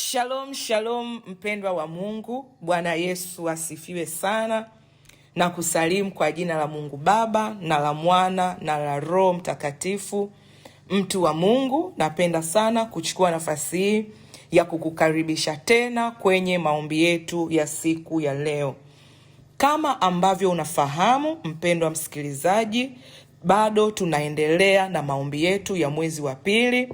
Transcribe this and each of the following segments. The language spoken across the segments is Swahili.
Shalom, shalom mpendwa wa Mungu. Bwana Yesu asifiwe sana. Na kusalimu kwa jina la Mungu Baba na la Mwana na la Roho Mtakatifu. Mtu wa Mungu, napenda sana kuchukua nafasi hii ya kukukaribisha tena kwenye maombi yetu ya siku ya leo. Kama ambavyo unafahamu mpendwa msikilizaji, bado tunaendelea na maombi yetu ya mwezi wa pili.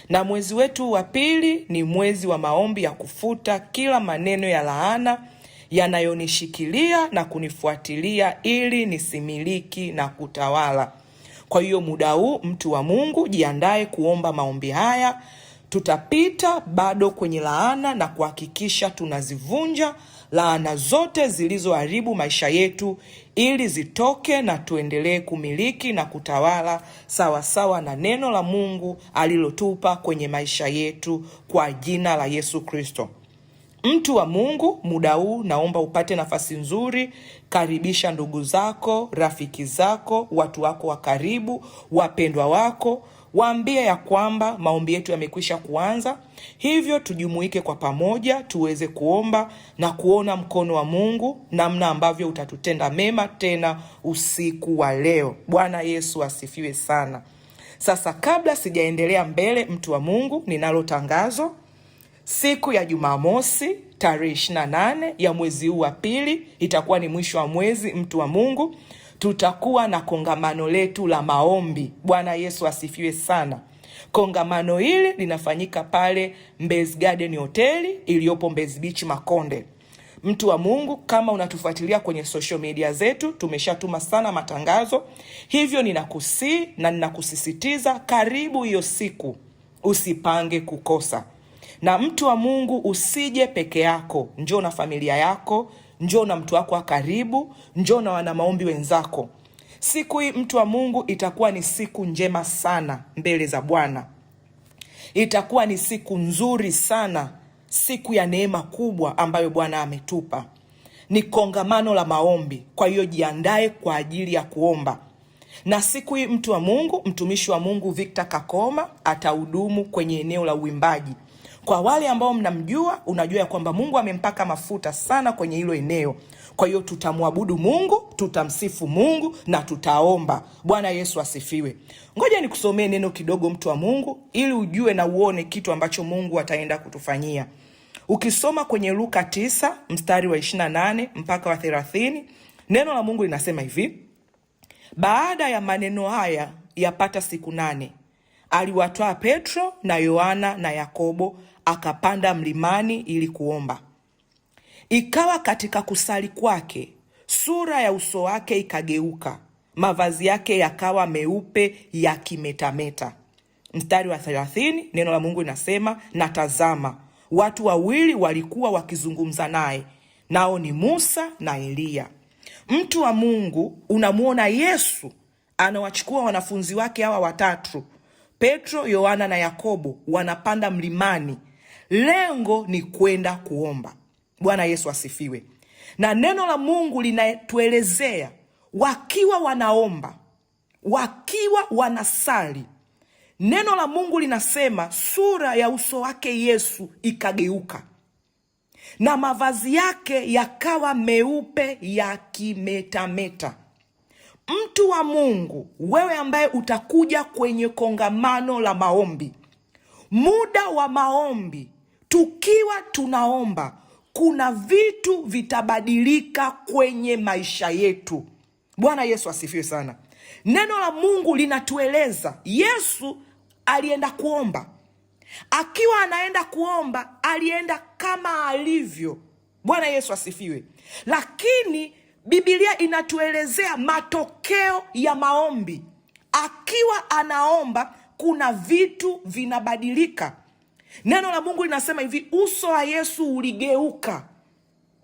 Na mwezi wetu wa pili ni mwezi wa maombi ya kufuta kila maneno ya laana yanayonishikilia na kunifuatilia ili nisimiliki na kutawala. Kwa hiyo muda huu mtu wa Mungu, jiandae kuomba maombi haya. Tutapita bado kwenye laana na kuhakikisha tunazivunja laana zote zilizoharibu maisha yetu ili zitoke na tuendelee kumiliki na kutawala sawa sawa na neno la Mungu alilotupa kwenye maisha yetu kwa jina la Yesu Kristo. Mtu wa Mungu, muda huu naomba upate nafasi nzuri. Karibisha ndugu zako, rafiki zako, watu wako wa karibu, wapendwa wako. Waambie ya kwamba maombi yetu yamekwisha kuanza. Hivyo tujumuike kwa pamoja tuweze kuomba na kuona mkono wa Mungu namna ambavyo utatutenda mema tena usiku wa leo. Bwana Yesu asifiwe sana. Sasa kabla sijaendelea mbele, mtu wa Mungu, ninalo tangazo. Siku ya Jumamosi tarehe 28 ya mwezi huu wa pili, itakuwa ni mwisho wa mwezi, mtu wa Mungu, tutakuwa na kongamano letu la maombi. Bwana Yesu asifiwe sana. Kongamano hili linafanyika pale Mbezi Garden Hotel iliyopo Mbezi Beach Makonde. Mtu wa Mungu, kama unatufuatilia kwenye social media zetu, tumeshatuma sana matangazo. Hivyo ninakusii na ninakusisitiza, karibu hiyo siku, usipange kukosa. Na mtu wa Mungu, usije peke yako, njoo na familia yako, njoo na mtu wako wa karibu, njoo na wana maombi wenzako. Siku hii mtu wa Mungu itakuwa ni siku njema sana mbele za Bwana. Itakuwa ni siku nzuri sana, siku ya neema kubwa ambayo Bwana ametupa. Ni kongamano la maombi, kwa hiyo jiandae kwa ajili ya kuomba. Na siku hii mtu wa Mungu, mtumishi wa Mungu Victor Kakoma atahudumu kwenye eneo la uimbaji. Kwa wale ambao mnamjua, unajua ya kwamba Mungu amempaka mafuta sana kwenye hilo eneo. Kwa hiyo tutamwabudu Mungu, tutamsifu Mungu na tutaomba. Bwana Yesu asifiwe. Ngoja nikusomee neno kidogo mtu wa Mungu ili ujue na uone kitu ambacho Mungu ataenda kutufanyia. Ukisoma kwenye Luka 9 mstari wa 28 mpaka wa 30, neno la Mungu linasema hivi: baada ya maneno haya yapata siku 8, aliwatoa Petro na Yohana na Yakobo, akapanda mlimani ili kuomba. Ikawa katika kusali kwake, sura ya uso wake ikageuka, mavazi yake yakawa meupe yakimetameta. Mstari wa 30, neno la Mungu linasema, na tazama, watu wawili walikuwa wakizungumza naye, nao ni Musa na Eliya. Mtu wa Mungu, unamuona Yesu anawachukua wanafunzi wake hawa watatu, Petro, Yohana na Yakobo, wanapanda mlimani. Lengo ni kwenda kuomba. Bwana Yesu asifiwe. Na neno la Mungu linatuelezea wakiwa wanaomba, wakiwa wanasali, neno la Mungu linasema sura ya uso wake Yesu ikageuka na mavazi yake yakawa meupe yakimetameta. Mtu wa Mungu, wewe ambaye utakuja kwenye kongamano la maombi, muda wa maombi, tukiwa tunaomba, kuna vitu vitabadilika kwenye maisha yetu. Bwana Yesu asifiwe sana. Neno la Mungu linatueleza Yesu alienda kuomba. Akiwa anaenda kuomba, alienda kama alivyo. Bwana Yesu asifiwe. Lakini Biblia inatuelezea matokeo ya maombi. Akiwa anaomba, kuna vitu vinabadilika. Neno la Mungu linasema hivi, uso wa Yesu uligeuka.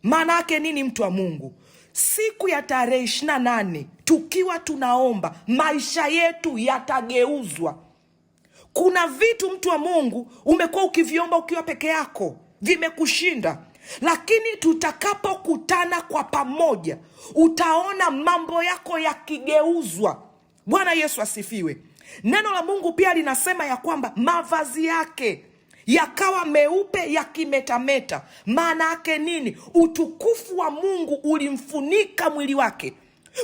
Maana yake nini mtu wa Mungu? Siku ya tarehe 28, tukiwa tunaomba, maisha yetu yatageuzwa. Kuna vitu mtu wa Mungu umekuwa ukiviomba ukiwa peke yako, vimekushinda. Lakini tutakapokutana kwa pamoja, utaona mambo yako yakigeuzwa. Bwana Yesu asifiwe. Neno la Mungu pia linasema ya kwamba mavazi yake yakawa meupe yakimetameta. Maana yake nini? Utukufu wa Mungu ulimfunika mwili wake.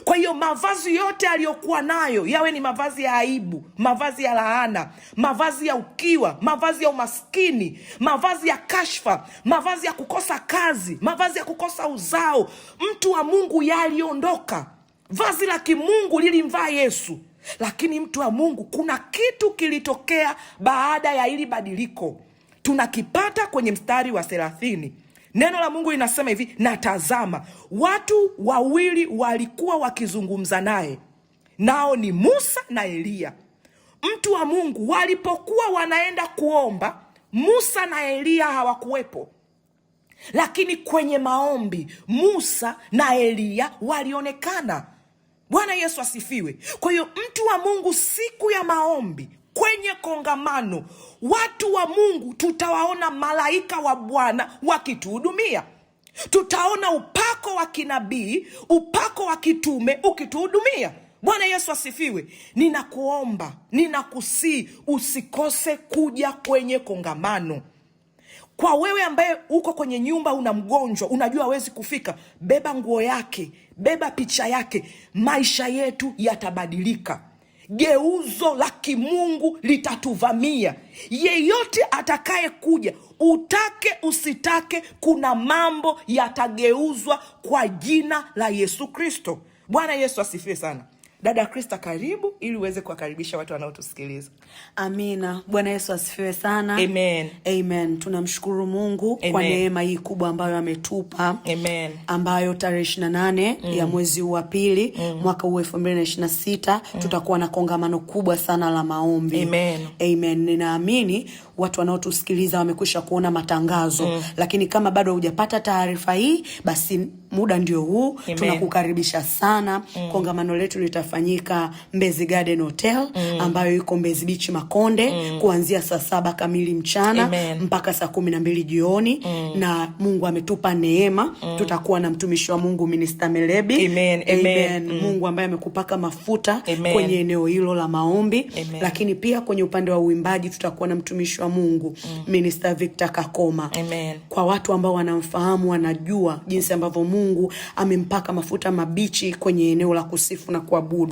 Kwa hiyo mavazi yote aliyokuwa nayo, yawe ni mavazi ya aibu, mavazi ya laana, mavazi ya ukiwa, mavazi ya umaskini, mavazi ya kashfa, mavazi ya kukosa kazi, mavazi ya kukosa uzao, mtu wa Mungu yaliondoka. Vazi la kimungu lilimvaa Yesu. Lakini mtu wa Mungu, kuna kitu kilitokea baada ya hili badiliko. Tunakipata kwenye mstari wa 30. Neno la Mungu linasema hivi, na tazama, watu wawili walikuwa wakizungumza naye, nao ni Musa na Eliya. Mtu wa Mungu, walipokuwa wanaenda kuomba, Musa na Eliya hawakuwepo. Lakini kwenye maombi, Musa na Eliya walionekana. Bwana Yesu asifiwe. Kwa hiyo mtu wa Mungu, siku ya maombi, kwenye kongamano, watu wa Mungu tutawaona malaika wa Bwana wakituhudumia. Tutaona upako wa kinabii, upako wa kitume ukituhudumia. Bwana Yesu asifiwe. Ninakuomba, ninakusii, usikose kuja kwenye kongamano. Kwa wewe ambaye uko kwenye nyumba, una mgonjwa, unajua hawezi kufika, beba nguo yake, beba picha yake. Maisha yetu yatabadilika. Geuzo la kimungu litatuvamia. Yeyote atakaye kuja, utake usitake, kuna mambo yatageuzwa kwa jina la Yesu Kristo. Bwana Yesu asifiwe sana. Dada Krista, karibu ili uweze kuwakaribisha watu wanaotusikiliza. Amina. Bwana Yesu asifiwe sana. Amen. Amen. Tunamshukuru Mungu kwa neema hii kubwa ambayo ametupa. Amen. Ambayo tarehe 28 ya mwezi wa pili mwaka 2026 tutakuwa na kongamano kubwa sana la maombi. Amen. Amen. Ninaamini watu wanaotusikiliza wamekwisha kuona matangazo. Lakini kama bado hujapata taarifa hii, basi muda ndio huu. Amen. Tunakukaribisha sana. Kongamano letu litafanyika Mbezi Garden Hotel ambayo iko Mbezi Beach Makonde, kuanzia saa 7 kamili mchana mpaka saa 12 jioni. Na Mungu ametupa neema. Tutakuwa na mtumishi wa Mungu Minister Melebi. Amen. Amen. Mungu ambaye amekupaka mafuta kwenye eneo hilo la maombi. Lakini pia kwenye upande wa uimbaji tutakuwa na mtumishi wa Mungu Minister Victor Kakoma. Amen. Kwa watu ambao wanamfahamu, wanajua jinsi ambavyo Mungu amempaka mafuta mabichi kwenye eneo la kusifu na kuabudu.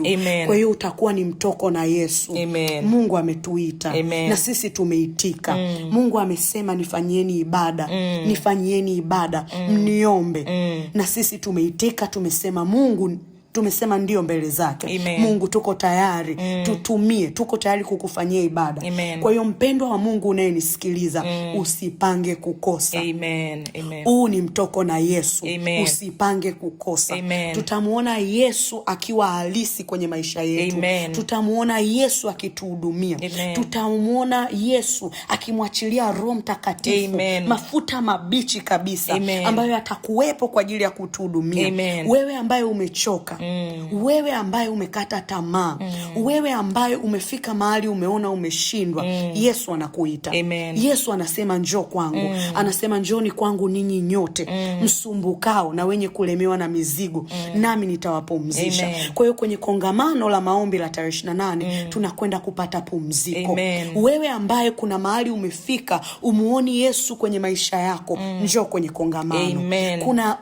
Kwa hiyo utakuwa ni mtoko na Yesu. Amen. Mungu ametuita. Amen. Na sisi tumeitika. Mungu amesema nifanyieni ibada. Nifanyieni ibada. Mniombe. Na sisi tumeitika, tumesema Mungu, tumesema ndio mbele zake. Amen. Mungu, tuko tayari, tutumie, tuko tayari kukufanyia ibada. Amen. Kwa hiyo mpendwa wa Mungu unayenisikiliza, usipange kukosa. Amen. Amen. Huu ni mtoko na Yesu. Amen. Usipange kukosa. Amen. Tutamuona Yesu akiwa halisi kwenye maisha yetu. Amen. Tutamuona Yesu akituhudumia. Tutamuona Yesu akimwachilia Roho Mtakatifu, mafuta mabichi kabisa. Amen. Ambayo atakuwepo kwa ajili ya kutuhudumia. Wewe ambaye umechoka, wewe ambaye umekata tamaa, wewe ambaye umefika mahali umeona umeshindwa, Yesu anakuita. Yesu anasema njoo kwangu. Anasema njooni kwangu ninyi nyote msumbukao na wenye kulemewa na mizigo, nami nitawapumzisha. Kwa hiyo kwenye kongamano la maombi la tarehe 28 tunakwenda kupata pumziko. Wewe ambaye kuna mahali umefika umuoni Yesu kwenye maisha yako, njoo kwenye kongamano. Kuna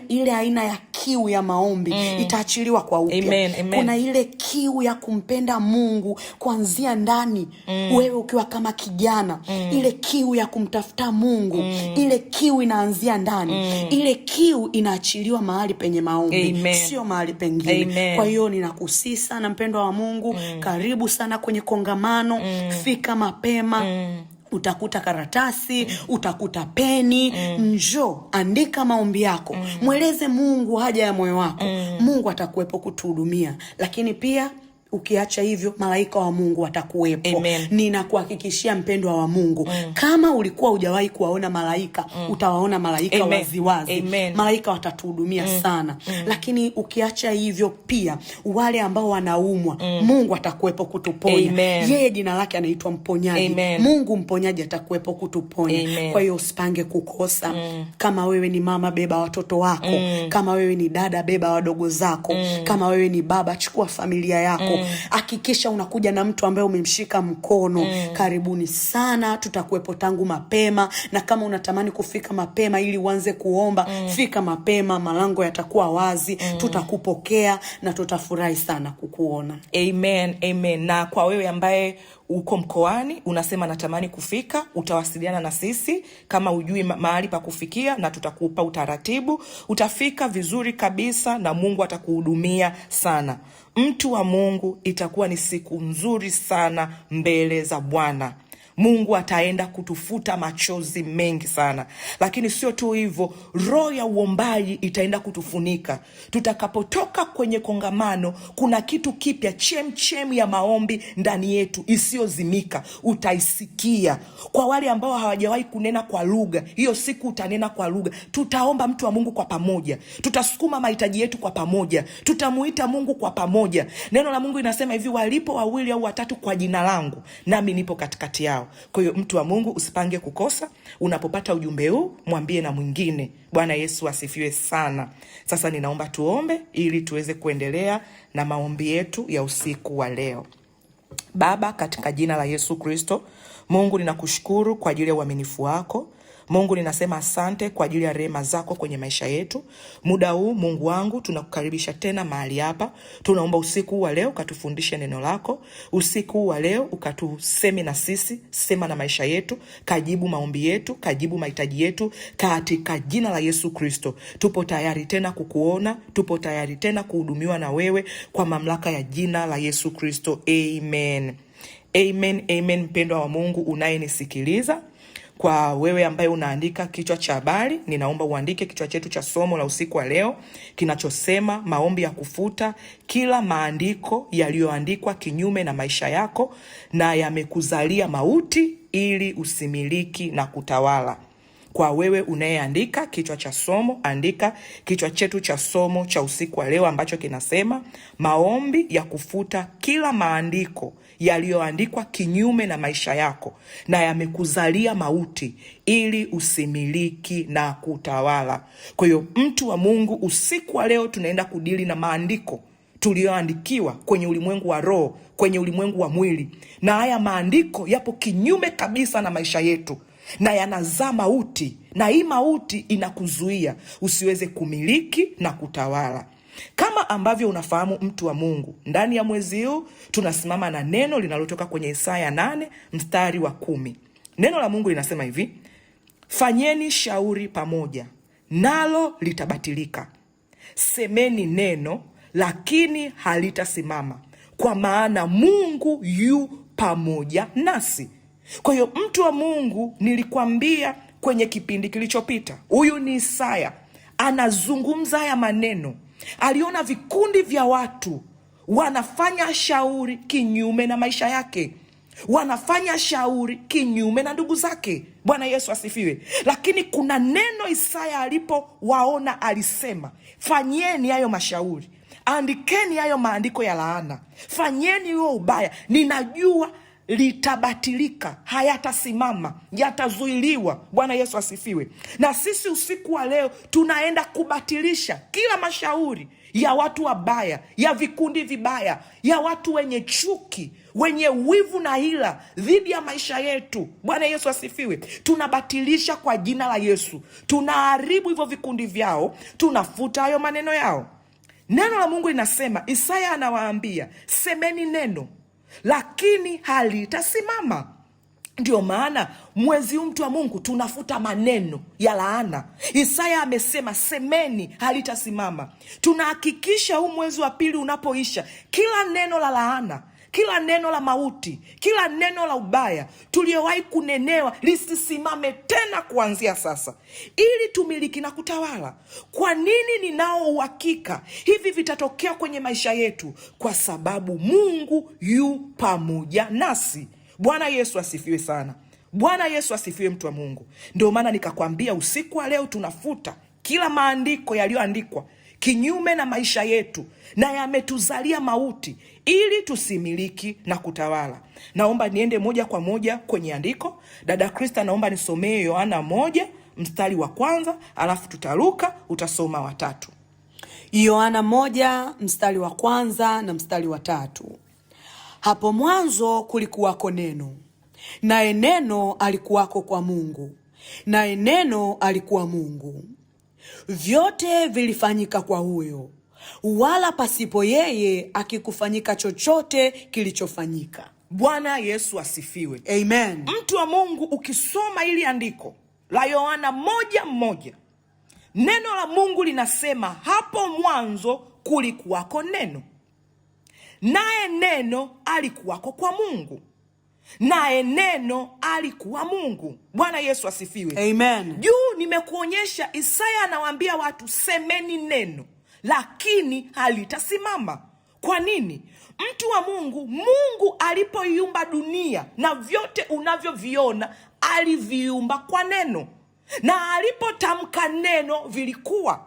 ile aina ya kiu ya maombi itaachiliwa kwa upya. Kuna ile kiu ya kumpenda Mungu kuanzia ndani. Wewe ukiwa kama kijana, ile kiu ya kumtafuta Mungu, ile kiu inaanzia ndani. Ile kiu inaachiliwa mahali penye maombi, sio mahali pengine. Kwa hiyo ninakusihi sana mpendwa wa Mungu, karibu sana kwenye kongamano. Fika mapema. Utakuta karatasi, utakuta peni. Njoo, andika maombi yako. Mweleze Mungu haja ya moyo wako. Mungu atakuwepo kutuhudumia. Lakini pia ukiacha hivyo, malaika wa Mungu watakuwepo. Ninakuhakikishia mpendwa wa Mungu, kama ulikuwa hujawahi kuwaona malaika, utawaona malaika waziwazi. Malaika watatuhudumia sana. Lakini ukiacha hivyo pia, wale ambao wanaumwa, Mungu atakuwepo kutuponya. Yeye jina lake anaitwa mponyaji. Mungu mponyaji atakuwepo kutuponya. Kwa hiyo usipange kukosa. Kama wewe ni mama, beba watoto wako. Kama wewe ni dada, beba wadogo zako. Kama wewe ni baba, chukua familia yako. hakikisha unakuja na mtu ambaye umemshika mkono. Karibuni sana, tutakuwepo tangu mapema, na kama unatamani kufika mapema ili uanze kuomba, fika mapema, malango yatakuwa wazi. Tutakupokea na tutafurahi sana kukuona. Amen, amen. Na kwa wewe ambaye uko mkoani unasema natamani kufika, utawasiliana na sisi kama ujui mahali pa kufikia, na tutakupa utaratibu. Utafika vizuri kabisa na Mungu atakuhudumia sana. Mtu wa Mungu, itakuwa ni siku nzuri sana mbele za Bwana. Mungu ataenda kutufuta machozi mengi sana. Lakini sio tu hivyo, roho ya uombaji itaenda kutufunika. Tutakapotoka kwenye kongamano, kuna kitu kipya, chemchem ya maombi ndani yetu isiyozimika. Utaisikia. Kwa wale ambao hawajawahi kunena kwa lugha, hiyo siku utanena kwa lugha. Tutaomba mtu wa Mungu kwa pamoja. Tutasukuma mahitaji yetu kwa pamoja. Tutamuita Mungu kwa pamoja. Neno la Mungu linasema hivi, walipo wawili au watatu kwa jina langu, nami nipo katikati yao. Kwa hiyo mtu wa Mungu, usipange kukosa. Unapopata ujumbe huu, mwambie na mwingine. Bwana Yesu asifiwe sana. Sasa ninaomba tuombe ili tuweze kuendelea na maombi yetu ya usiku wa leo. Baba, katika jina la Yesu Kristo, Mungu ninakushukuru kwa ajili ya uaminifu wako. Mungu ninasema asante kwa ajili ya rehema zako kwenye maisha yetu. Muda huu Mungu wangu tunakukaribisha tena mahali hapa. Tunaomba usiku wa leo ukatufundishe neno lako. Usiku wa leo ukatuseme na sisi, sema na maisha yetu, kajibu maombi yetu, kajibu mahitaji yetu katika jina la Yesu Kristo. Tupo tayari tena kukuona, tupo tayari tena kuhudumiwa na wewe kwa mamlaka ya jina la Yesu Kristo. Amen. Amen, amen. Mpendwa wa Mungu unayenisikiliza, kwa wewe ambaye unaandika kichwa cha habari, ninaomba uandike kichwa chetu cha somo la usiku wa leo kinachosema maombi ya kufuta kila maandiko yaliyoandikwa kinyume na maisha yako na yamekuzalia mauti ili usimiliki na kutawala. Kwa wewe unayeandika kichwa cha somo, andika kichwa chetu cha somo cha usiku wa leo ambacho kinasema maombi ya kufuta kila maandiko yaliyoandikwa kinyume na maisha yako na yamekuzalia mauti ili usimiliki na kutawala. Kwa hiyo mtu wa Mungu, usiku wa leo tunaenda kudili na maandiko tulioandikiwa kwenye ulimwengu wa roho, kwenye ulimwengu wa mwili. Na haya maandiko yapo kinyume kabisa na maisha yetu na yanazaa mauti, na hii mauti inakuzuia usiweze kumiliki na kutawala. Kama ambavyo unafahamu mtu wa Mungu, ndani ya mwezi huu tunasimama na neno linalotoka kwenye Isaya 8 mstari wa 10. Neno la Mungu linasema hivi: fanyeni shauri pamoja, nalo litabatilika. Semeni neno, lakini halitasimama, kwa maana Mungu yu pamoja nasi. Kwa hiyo mtu wa Mungu, nilikwambia kwenye kipindi kilichopita, huyu ni Isaya anazungumza haya maneno. Aliona vikundi vya watu wanafanya shauri kinyume na maisha yake, wanafanya shauri kinyume na ndugu zake. Bwana Yesu asifiwe. Lakini kuna neno Isaya alipowaona alisema, fanyeni hayo mashauri, andikeni hayo maandiko ya laana, fanyeni huo ubaya, ninajua litabatilika, hayatasimama, yatazuiliwa. Bwana Yesu asifiwe. Na sisi usiku wa leo tunaenda kubatilisha kila mashauri ya watu wabaya, ya vikundi vibaya, ya watu wenye chuki, wenye wivu na hila dhidi ya maisha yetu. Bwana Yesu asifiwe. Tunabatilisha kwa jina la Yesu. Tunaharibu hivyo vikundi vyao, tunafuta hayo maneno yao. Neno la Mungu linasema, Isaya anawaambia, semeni neno, lakini halitasimama. Ndio maana mwezi huu mtu wa Mungu tunafuta maneno ya laana. Isaya amesema semeni, halitasimama. Tunahakikisha huu mwezi wa pili unapoisha, kila neno la laana, kila neno la mauti, kila neno la ubaya tuliowahi kunenewa lisisimame tena kuanzia sasa, ili tumiliki na kutawala. Kwa nini ninao uhakika hivi vitatokea kwenye maisha yetu? Kwa sababu Mungu yu pamoja nasi. Bwana Yesu asifiwe sana. Bwana Yesu asifiwe, mtu wa Mungu. Ndio maana nikakwambia usiku wa leo tunafuta kila maandiko yaliyoandikwa kinyume na maisha yetu na yametuzalia mauti ili tusimiliki na kutawala. Naomba niende moja kwa moja kwenye andiko. Dada Krista, naomba nisomee Yohana 1 mstari wa 1, alafu tutaruka, utasoma wa 3. Yohana 1 mstari wa 1 na mstari wa 3. Hapo mwanzo kulikuwako neno, naye neno alikuwako kwa Mungu, naye neno alikuwa Mungu. Vyote vilifanyika kwa huyo, wala pasipo yeye akikufanyika chochote kilichofanyika. Bwana Yesu asifiwe. Amen. Mtu wa Mungu, ukisoma ili andiko la Yohana 1:1, neno la Mungu linasema hapo mwanzo kulikuwako neno, naye neno alikuwako kwa Mungu, naye neno alikuwa Mungu. Bwana Yesu asifiwe. Amen. Juu nimekuonyesha Isaya anawaambia watu semeni neno, lakini halitasimama. Kwa nini? Mtu wa Mungu, Mungu alipoiumba dunia na vyote unavyoviona aliviumba kwa neno, na alipotamka neno vilikuwa.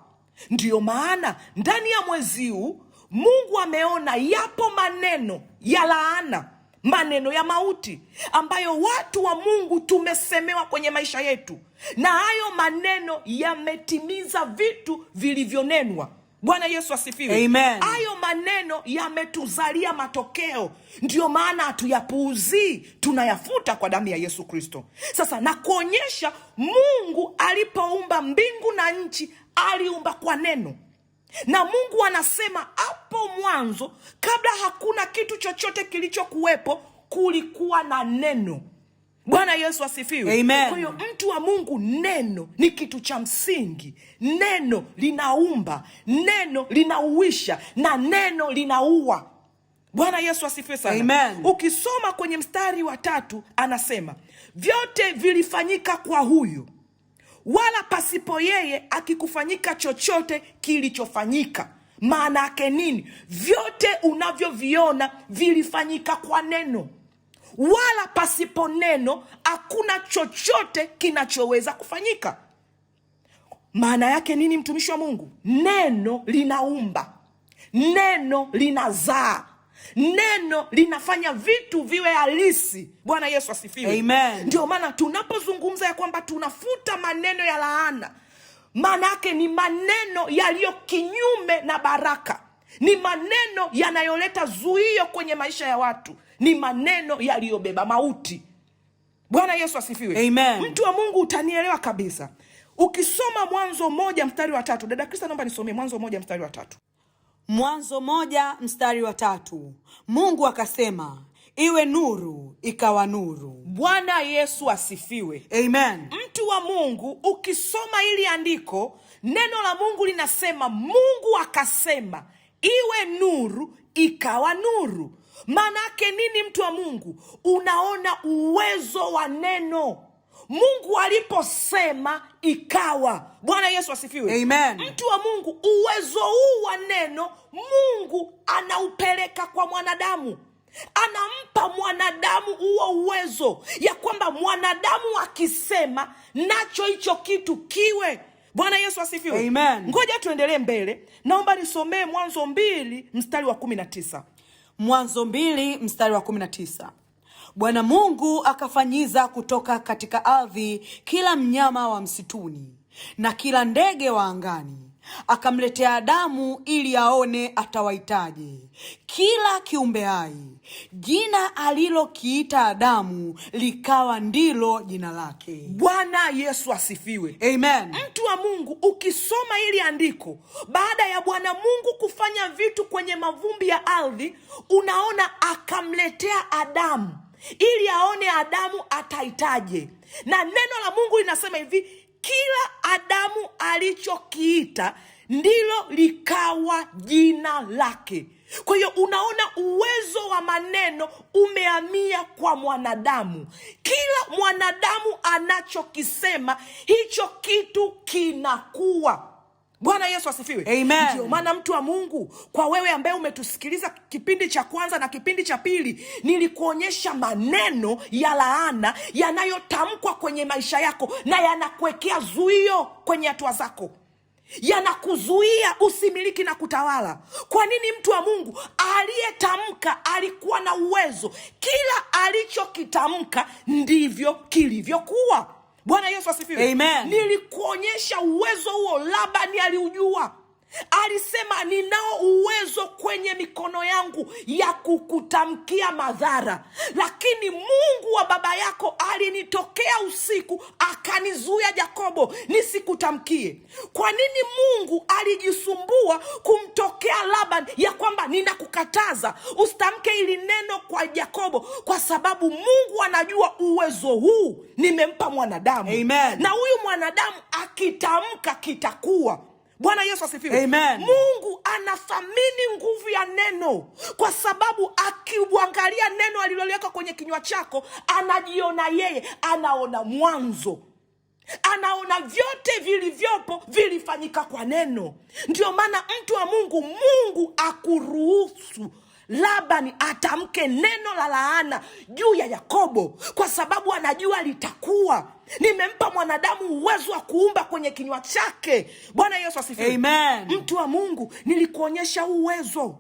Ndiyo maana ndani ya mwezi huu Mungu ameona yapo maneno ya laana, maneno ya mauti ambayo watu wa Mungu tumesemewa kwenye maisha yetu, na hayo maneno yametimiza vitu vilivyonenwa. Bwana Yesu asifiwe. Amen. Hayo maneno yametuzalia matokeo, ndio maana hatuyapuuzii, tunayafuta kwa damu ya Yesu Kristo. Sasa na kuonyesha Mungu alipoumba mbingu na nchi aliumba kwa neno, na Mungu anasema hapo mwanzo, kabla hakuna kitu chochote kilichokuwepo, kulikuwa na neno. Bwana Yesu asifiwe. Amen. Kwa hiyo mtu wa Mungu, neno ni kitu cha msingi. Neno linaumba, neno linauisha, na neno linaua. Bwana Yesu asifiwe sana. Amen. Ukisoma kwenye mstari wa 3 anasema vyote vilifanyika kwa huyu, wala pasipo yeye akikufanyika chochote kilichofanyika. Maana yake nini? Vyote unavyoviona vilifanyika kwa neno, wala pasipo neno hakuna chochote kinachoweza kufanyika. Maana yake nini, mtumishi wa Mungu? Neno linaumba, neno linazaa, neno linafanya vitu viwe halisi. Bwana Yesu asifiwe. Amen. Ndio maana tunapozungumza ya kwamba tunafuta maneno ya laana, maana yake ni maneno yaliyo kinyume na baraka, ni maneno yanayoleta zuio kwenye maisha ya watu, ni maneno yaliyobeba mauti. Bwana Yesu asifiwe. Amen. Mtu wa Mungu, utanielewa kabisa. Ukisoma Mwanzo 1:3, dada Krista naomba nisomee Mwanzo 1:3. Mwanzo 1:3. Mungu akasema iwe nuru, ikawa nuru. Bwana Yesu asifiwe. Amen. Mtu wa Mungu, ukisoma ili andiko, neno la Mungu linasema Mungu akasema iwe nuru, ikawa nuru. Maana yake nini, mtu wa Mungu? Unaona uwezo wa neno. Mungu aliposema ikawa. Bwana Yesu asifiwe. Amen. Mtu wa Mungu, uwezo huu wa neno Mungu anaupeleka kwa mwanadamu, anampa mwanadamu huo uwezo, ya kwamba mwanadamu akisema nacho hicho kitu kiwe. Bwana Yesu asifiwe. Amen. Ngoja tuendelee mbele, naomba nisomee Mwanzo 2:19. Mwanzo 2:19. Bwana Mungu akafanyiza kutoka katika ardhi kila mnyama wa msituni na kila ndege wa angani, akamletea Adamu ili aone atawaitaje kila kiumbe hai. Jina alilokiita Adamu likawa ndilo jina lake. Bwana Yesu asifiwe. Amen. Mtu wa Mungu, ukisoma ili andiko, baada ya Bwana Mungu kufanya vitu kwenye mavumbi ya ardhi, unaona akamletea Adamu ili aone Adamu ataitaje. Na neno la Mungu linasema hivi, kila Adamu alichokiita ndilo likawa jina lake. Kwa hiyo unaona uwezo wa maneno umehamia kwa mwanadamu. Kila mwanadamu anachokisema, hicho kitu kinakuwa. Bwana Yesu asifiwe. Amen. Ndio maana mtu wa Mungu, kwa wewe ambaye umetusikiliza kipindi cha kwanza na kipindi cha pili, nilikuonyesha maneno ya laana yanayotamkwa kwenye maisha yako na yanakuwekea zuio kwenye hatua zako, yanakuzuia usimiliki na kutawala. Kwa nini? Mtu wa Mungu, aliyetamka alikuwa na uwezo. Kila alichokitamka ndivyo kilivyokuwa. Bwana Yesu asifiwe. Amen. Nilikuonyesha uwezo huo, Labani aliujua. Alisema ninao uwezo kwenye mikono yangu ya kukutamkia madhara, lakini Mungu wa baba yako alinitokea usiku akanizuia Yakobo nisikutamkie. Kwa nini Mungu alijisumbua kumtokea Laban ya kwamba ninakukataza usitamke ili neno kwa Yakobo? Kwa sababu Mungu anajua uwezo huu nimempa mwanadamu. Amen. Na huyu mwanadamu akitamka kitakuwa. Bwana Yesu asifiwe. Amen. Mungu anathamini nguvu ya neno, kwa sababu akiuangalia neno aliloliweka kwenye kinywa chako, anajiona yeye, anaona mwanzo, anaona vyote vilivyopo vilifanyika kwa neno. Ndio maana mtu wa Mungu, Mungu akuruhusu Labani atamke neno la laana juu ya Yakobo, kwa sababu anajua litakuwa. Nimempa mwanadamu uwezo wa kuumba kwenye kinywa chake. Bwana Yesu asifiwe. Amen. Mtu wa Mungu, nilikuonyesha uwezo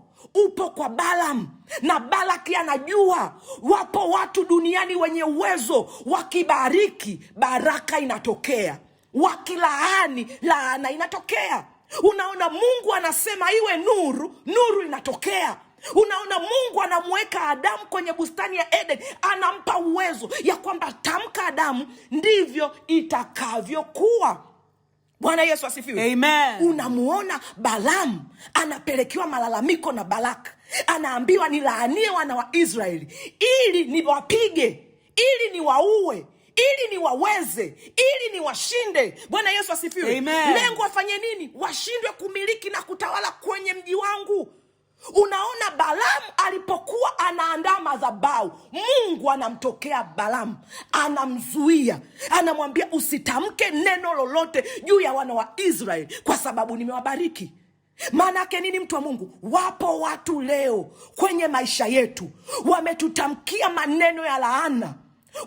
upo kwa Balaam, na Balaki anajua wapo watu duniani wenye uwezo, wakibariki baraka inatokea, wakilaani laana inatokea. Unaona, Mungu anasema iwe nuru, nuru inatokea. Unaona, Mungu anamweka Adamu kwenye bustani ya Eden, anampa uwezo ya kwamba tamka Adamu, ndivyo itakavyokuwa. Bwana Yesu asifiwe. Amen. Unamuona Balaam anapelekewa malalamiko na Balak, anaambiwa nilaanie wana wa Israeli ili niwapige, ili niwaue, ili niwaweze, ili niwashinde. Bwana Yesu asifiwe. Amen. Lengo afanye nini? Washindwe kumiliki na kutawala kwenye mji wangu. Unaona, Balaam alipokuwa anaandaa madhabahu, Mungu anamtokea Balaam, anamzuia, anamwambia usitamke neno lolote juu ya wana wa Israeli, kwa sababu nimewabariki. Maana yake nini, mtu wa Mungu? Wapo watu leo kwenye maisha yetu wametutamkia maneno ya laana,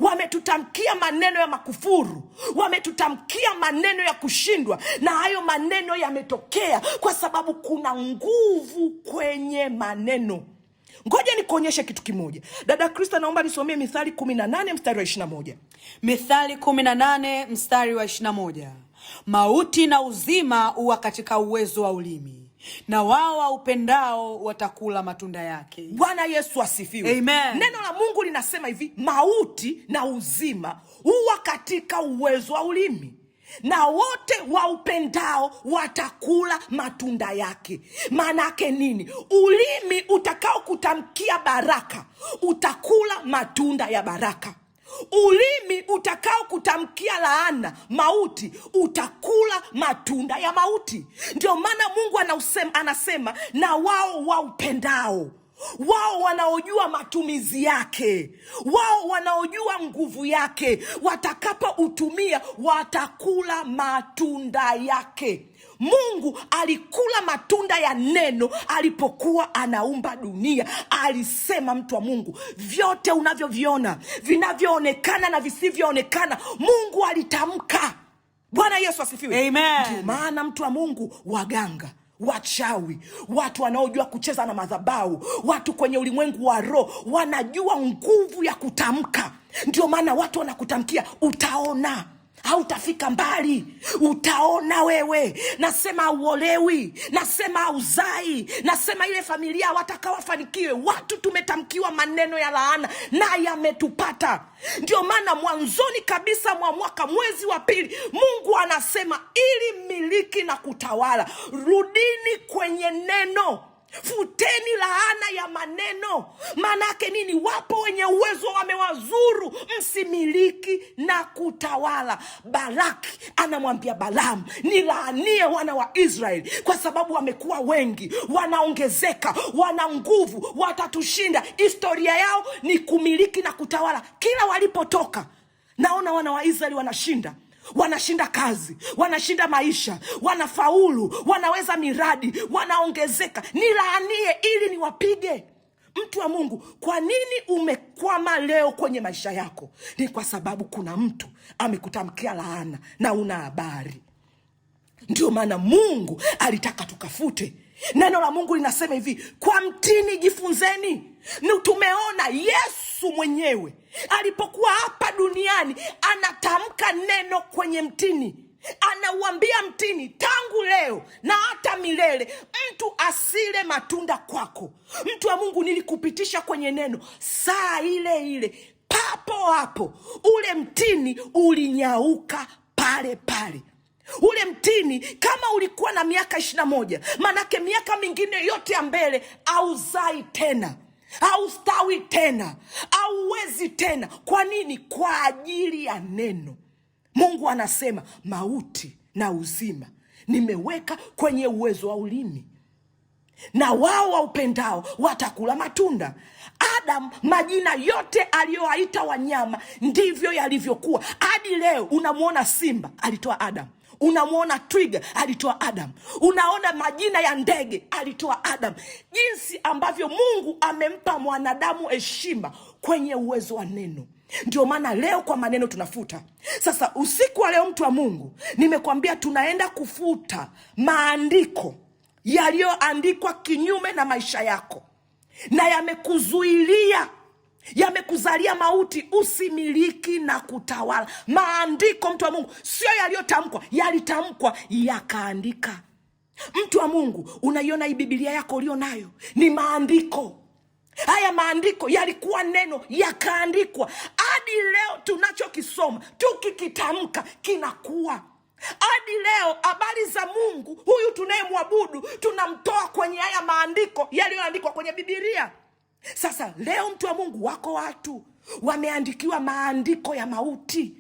wametutamkia maneno ya makufuru, wametutamkia maneno ya kushindwa, na hayo maneno yametokea kwa sababu kuna nguvu kwenye maneno. Ngoja nikuonyeshe kitu kimoja. Dada Krista, naomba nisomee Mithali 18 mstari wa 21. Mithali 18 mstari wa 21. Mauti na uzima huwa katika uwezo wa ulimi, na wao waupendao watakula matunda yake. Bwana Yesu asifiwe. Amen. Neno la Mungu linasema hivi, mauti na uzima huwa katika uwezo wa ulimi, na wote waupendao watakula matunda yake. Maana yake nini? Ulimi utakao kutamkia baraka, utakula matunda ya baraka. Ulimi utakao kutamkia laana, mauti, utakula matunda ya mauti. Ndio maana Mungu anasema na wao waupendao, wao wanaojua matumizi yake, wao wanaojua nguvu yake, watakapo utumia watakula matunda yake. Mungu alikula matunda ya neno alipokuwa anaumba dunia. Alisema, mtu wa Mungu, vyote unavyoviona, vinavyoonekana na visivyoonekana, Mungu alitamka. Bwana Yesu asifiwe. Amen. Ndio maana mtu wa Mungu, waganga, wachawi, watu wanaojua kucheza na madhabahu, watu kwenye ulimwengu wa roho wanajua nguvu ya kutamka. Ndio maana watu wanakutamkia, utaona, hautafika mbali, utaona wewe. Nasema hauolewi, nasema hauzai, nasema ile familia watakawafanikiwe. Watu tumetamkiwa maneno ya laana na yametupata. Ndio maana mwanzoni kabisa mwa mwaka, mwezi wa pili, Mungu anasema ili miliki na kutawala. Rudini kwenye neno, futeni laana ya maneno. Maana yake nini? Wapo wenye uwezo wamewazuru msimiliki na kutawala. Balaki anamwambia Balaam, nilaanie wana wa Israeli kwa sababu wamekuwa wengi, wanaongezeka, wana nguvu, watatushinda. Historia yao ni kumiliki na kutawala. Kila walipotoka, naona wana wa Israeli wanashinda. Wanashinda kazi, wanashinda maisha, wanafaulu, wanaweza miradi, wanaongezeka. Nilaanie ili niwapige. Mtu wa Mungu, kwa nini umekwama leo kwenye maisha yako? Ni kwa sababu kuna mtu amekutamkia laana na una habari. Ndio maana Mungu alitaka tukafute. Neno la Mungu linasema hivi, kwa mtini jifunzeni. Tumeona Yesu mwenyewe alipokuwa hapa duniani anatamka neno kwenye mtini. Anauambia mtini, tangu leo na hata milele mtu asile matunda kwako. Mtu wa Mungu, nilikupitisha kwenye neno, saa ile ile papo hapo ule mtini ulinyauka pale pale. Ule mtini, kama ulikuwa na miaka 21, manake miaka mingine yote ya mbele hauzai tena, haustawi tena, hauwezi tena. Kwa nini? Kwa ajili ya neno. Mungu anasema mauti na uzima nimeweka kwenye uwezo wa ulimi, na wao waupendao watakula matunda. Adam, majina yote aliyowaita wanyama ndivyo yalivyokuwa. Hadi leo unamwona simba, alitoa Adam. Unamwona twiga, alitoa Adam. Unaona majina ya ndege, alitoa Adam. Jinsi ambavyo Mungu amempa mwanadamu heshima kwenye uwezo wa neno. Ndio maana leo kwa maneno tunafuta. Sasa usiku wa leo, mtu wa Mungu, nimekwambia tunaenda kufuta maandiko yaliyoandikwa kinyume na maisha yako na yamekuzuilia, yamekuzalia mauti, usimiliki na kutawala. Maandiko, mtu wa Mungu, sio yaliyotamkwa, yalitamkwa yakaandika. Mtu wa Mungu, unaiona hii Biblia yako ulio nayo ni maandiko. Haya maandiko yalikuwa neno, yakaandikwa. Hadi leo tunachokisoma, tukikitamka, kinakuwa. Hadi leo habari za Mungu huyu tunayemwabudu tunamtoa kwenye haya maandiko yaliyoandikwa kwenye Biblia. Sasa leo, mtu wa Mungu, wako watu wameandikiwa maandiko ya mauti,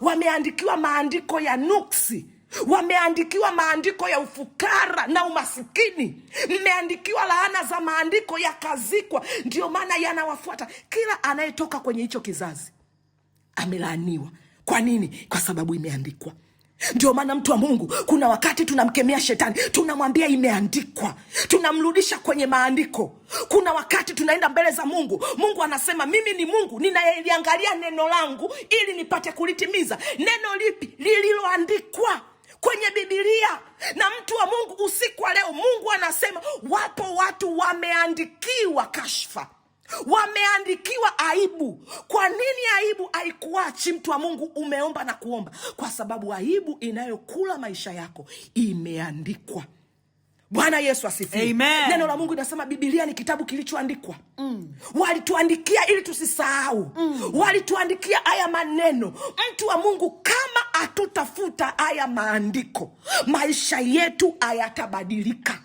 wameandikiwa maandiko ya nuksi, wameandikiwa maandiko ya ufukara na umasikini, mmeandikiwa laana za maandiko yakazikwa. Ndio maana yanawafuata. Kila anayetoka kwenye hicho kizazi amelaaniwa. Kwa nini? Kwa sababu imeandikwa. Ndio maana, mtu wa Mungu, kuna wakati tunamkemea shetani, tunamwambia imeandikwa, tunamrudisha kwenye maandiko. Kuna wakati tunaenda mbele za Mungu, Mungu anasema mimi ni Mungu ninayeliangalia neno langu ili nipate kulitimiza. Neno lipi? Lililoandikwa kwenye Biblia. Na mtu wa Mungu, usiku wa leo Mungu anasema wapo watu wameandikiwa kashfa, wameandikiwa aibu. Kwa nini aibu haikuachi, mtu wa Mungu? Umeomba na kuomba, kwa sababu aibu inayokula maisha yako imeandikwa. Bwana Yesu asifiwe. Amen. Neno la Mungu linasema Biblia ni kitabu kilichoandikwa. Walituandikia ili tusisahau. Walituandikia haya maneno. Mtu wa Mungu, kama hatutafuta haya maandiko, maisha yetu hayatabadilika.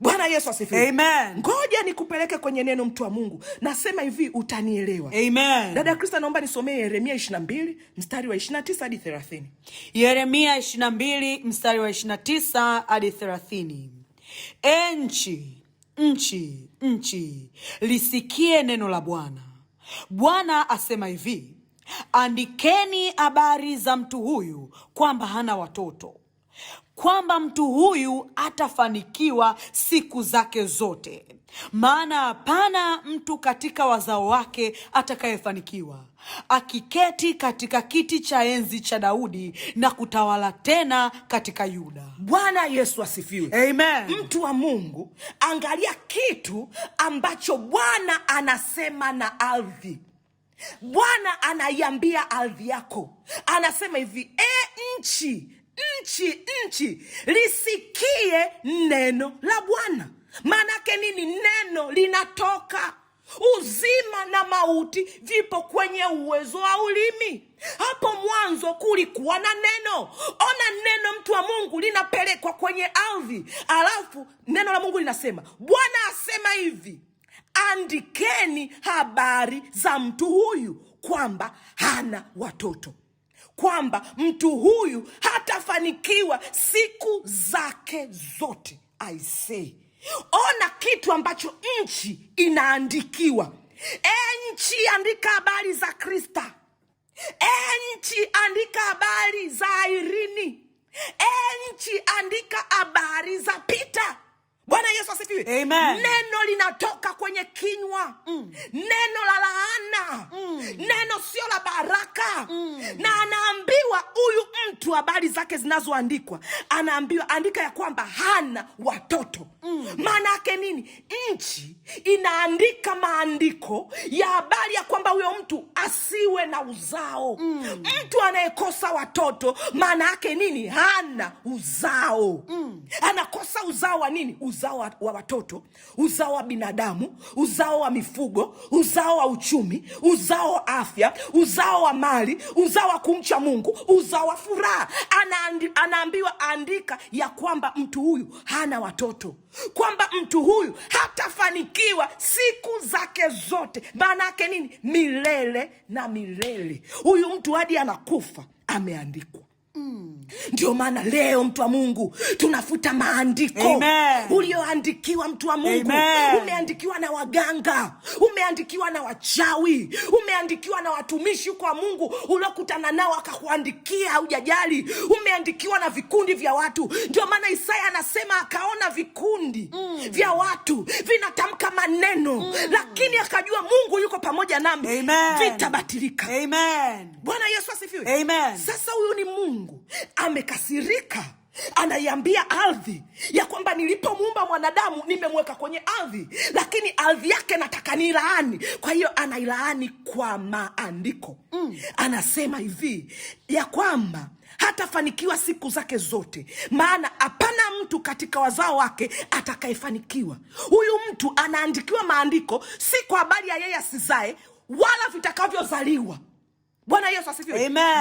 Bwana Yesu asifiwe. Amen. Ngoja nikupeleke kwenye neno, mtu wa Mungu. Nasema hivi, utanielewa. Amen. Dada Krista, naomba nisomee Yeremia 22 mstari wa 29 hadi 30. Yeremia 22 mstari wa 29 hadi 30. Nchi, lisikie neno la Bwana. Bwana asema hivi: andikeni habari za mtu huyu kwamba hana watoto, kwamba mtu huyu atafanikiwa siku zake zote, maana hapana mtu katika wazao wake atakayefanikiwa, akiketi katika kiti cha enzi cha Daudi na kutawala tena katika Yuda. Bwana Yesu asifiwe. Amen. Mtu wa Mungu, angalia kitu ambacho Bwana anasema na ardhi. Bwana anaiambia ardhi yako, anasema hivi: nchi, lisikie neno la Bwana. Maanake nini? Neno linatoka. Uzima na mauti vipo kwenye uwezo wa ulimi. Hapo mwanzo kulikuwa na neno. Ona neno, mtu wa Mungu, linapelekwa kwenye ardhi. Alafu neno la Mungu linasema, Bwana asema hivi: andikeni habari za mtu huyu kwamba hana watoto, kwamba mtu huyu hatafanikiwa siku zake zote. I say, ona kitu ambacho nchi inaandikiwa. Nchi, andika habari za Krista. Nchi, andika habari za Irini. Nchi, andika habari za Peter. Bwana Yesu asifiwe. asifiwe. Neno linatoka kwenye kinywa, neno la laana, neno sio la baraka. Na anaambiwa huyu mtu, habari zake zinazoandikwa, anaambiwa andika ya kwamba hana watoto. Maana yake nini? Nchi inaandika maandiko ya habari ya kwamba huyo mtu asiwe na uzao. Mtu anayekosa watoto maana yake nini? Hana uzao. Anakosa uzao wa nini? Uzao wa watoto, uzao wa binadamu, uzao wa mifugo, uzao wa uchumi, uzao wa afya, uzao wa mali, uzao wa kumcha Mungu, uzao wa furaha. Anaambiwa andika ya kwamba mtu huyu hana watoto, kwamba mtu huyu hatafanikiwa siku zake zote. Maana yake nini? Milele na milele. Huyu mtu hadi anakufa ameandikwa. Ndio maana leo, mtu wa Mungu, tunafuta maandiko ulioandikiwa. Mtu wa Mungu, umeandikiwa na waganga, umeandikiwa na wachawi, umeandikiwa na watumishi kwa Mungu uliokutana nao akakuandikia, haujajali. Umeandikiwa na vikundi vya watu. Ndio maana Isaya anasema akaona vikundi vya watu vinatamka maneno, lakini akajua Mungu yuko pamoja nami, vitabatilika. Bwana Yesu asifiwe. Sasa huyu ni Mungu amekasirika, anaiambia ardhi ya kwamba nilipomuumba mwanadamu nimemweka kwenye ardhi, lakini ardhi yake nataka nilaani. Kwa hiyo anailaani kwa maandiko. Anasema hivi ya kwamba hatafanikiwa siku zake zote, maana hapana mtu katika wazao wake atakayefanikiwa. Huyu mtu anaandikiwa maandiko si kwa habari ya yeye asizae wala vitakavyozaliwa. Bwana Yesu asifiwe.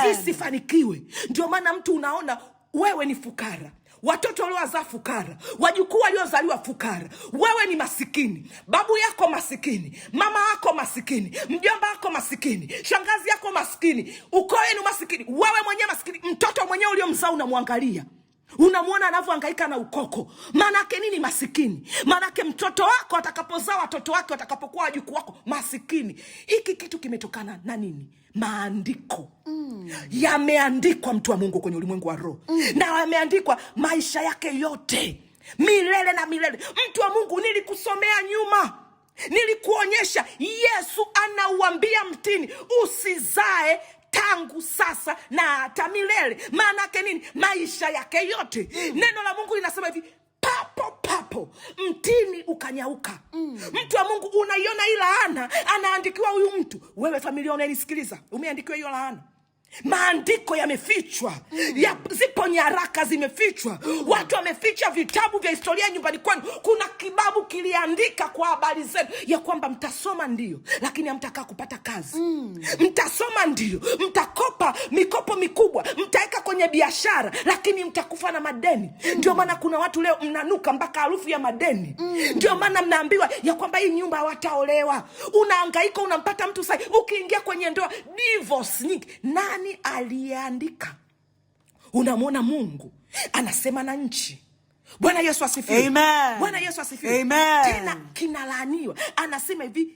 Visifanikiwe. Ndio maana mtu unaona wewe ni fukara, watoto waliowazaa fukara, wajukuu waliozaliwa fukara, wewe ni masikini, babu yako masikini, mama yako masikini, mjomba wako masikini, shangazi yako masikini, ukoo wenu masikini, wewe mwenyewe masikini. Mtoto mwenyewe uliomzaa unamwangalia, unamwona anavyohangaika na ukoko. Maana yake nini? Masikini. Maana yake mtoto wako atakapozaa watoto wake, watakapokuwa wajukuu wako, masikini. Hiki kitu kimetokana na nini? Maandiko. Yameandikwa, mtu wa Mungu, kwenye ulimwengu wa roho. Na yameandikwa maisha yake yote, milele na milele. Mtu wa Mungu, nilikusomea nyuma, nilikuonyesha Yesu anauambia mtini usizae tangu sasa na hata milele. Maana yake nini? Maisha yake yote. Neno la Mungu linasema hivi, papo mtini ukanyauka. Mtu wa Mungu, unaiona hii laana anaandikiwa huyu mtu. Wewe familia unanisikiliza, umeandikiwa hiyo laana. Maandiko yamefichwa, zipo nyaraka zimefichwa. Watu wameficha vitabu vya historia nyumbani kwenu. Kuna kibabu kiliandika kwa habari zenu ya kwamba mtasoma ndio, lakini hamtakaa kupata kazi. Mtasoma ndio, mtakopa mikopo mikubwa, mtaweka kwenye biashara, lakini mtakufa na madeni. Ndio maana kuna watu leo mnanuka mpaka harufu ya madeni. Ndio maana mnaambiwa ya kwamba hii nyumba hawataolewa. Unahangaika, unampata mtu sasa, ukiingia kwenye ndoa divorce nyingi. Nani aliyeandika? Unamwona Mungu anasema na nchi. Bwana Yesu asifiwe. Bwana Yesu asifiwe. Tena kinalaaniwa. Anasema hivi,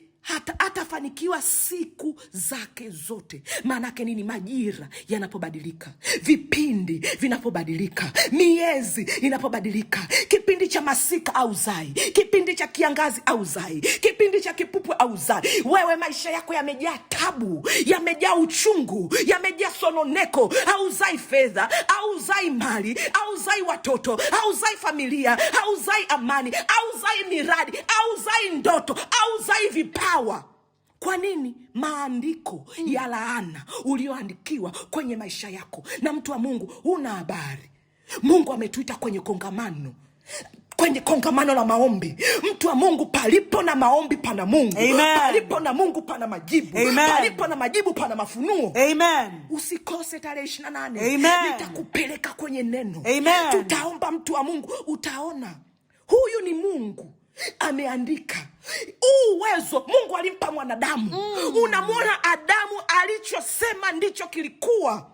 hatafanikiwa siku zake zote. Maana yake nini? Majira yanapobadilika, vipindi vinapobadilika, miezi inapobadilika, kipindi cha masika au zai, kipindi cha kiangazi au zai, kipindi cha kipupwe au zai. Wewe maisha yako yamejaa tabu, yamejaa uchungu, yamejaa sononeko. Au zai fedha, au zai mali, au zai watoto, au zai familia, au zai amani, au zai miradi, au zai ndoto, au zai vipawa. Kwa nini? Maandiko ya laana ulioandikiwa kwenye maisha yako. Na mtu wa Mungu, una habari, Mungu ametuita kwenye kongamano, kwenye kongamano la maombi. Mtu wa Mungu, palipo na maombi pana Mungu. Palipo na Mungu pana majibu. Palipo na majibu pana mafunuo. Usikose tarehe 28. Nitakupeleka kwenye neno. Tutaomba, mtu wa Mungu, utaona huyu ni Mungu ameandika. Uwezo Mungu alimpa mwanadamu. Unamwona Adamu, alichosema ndicho kilikuwa.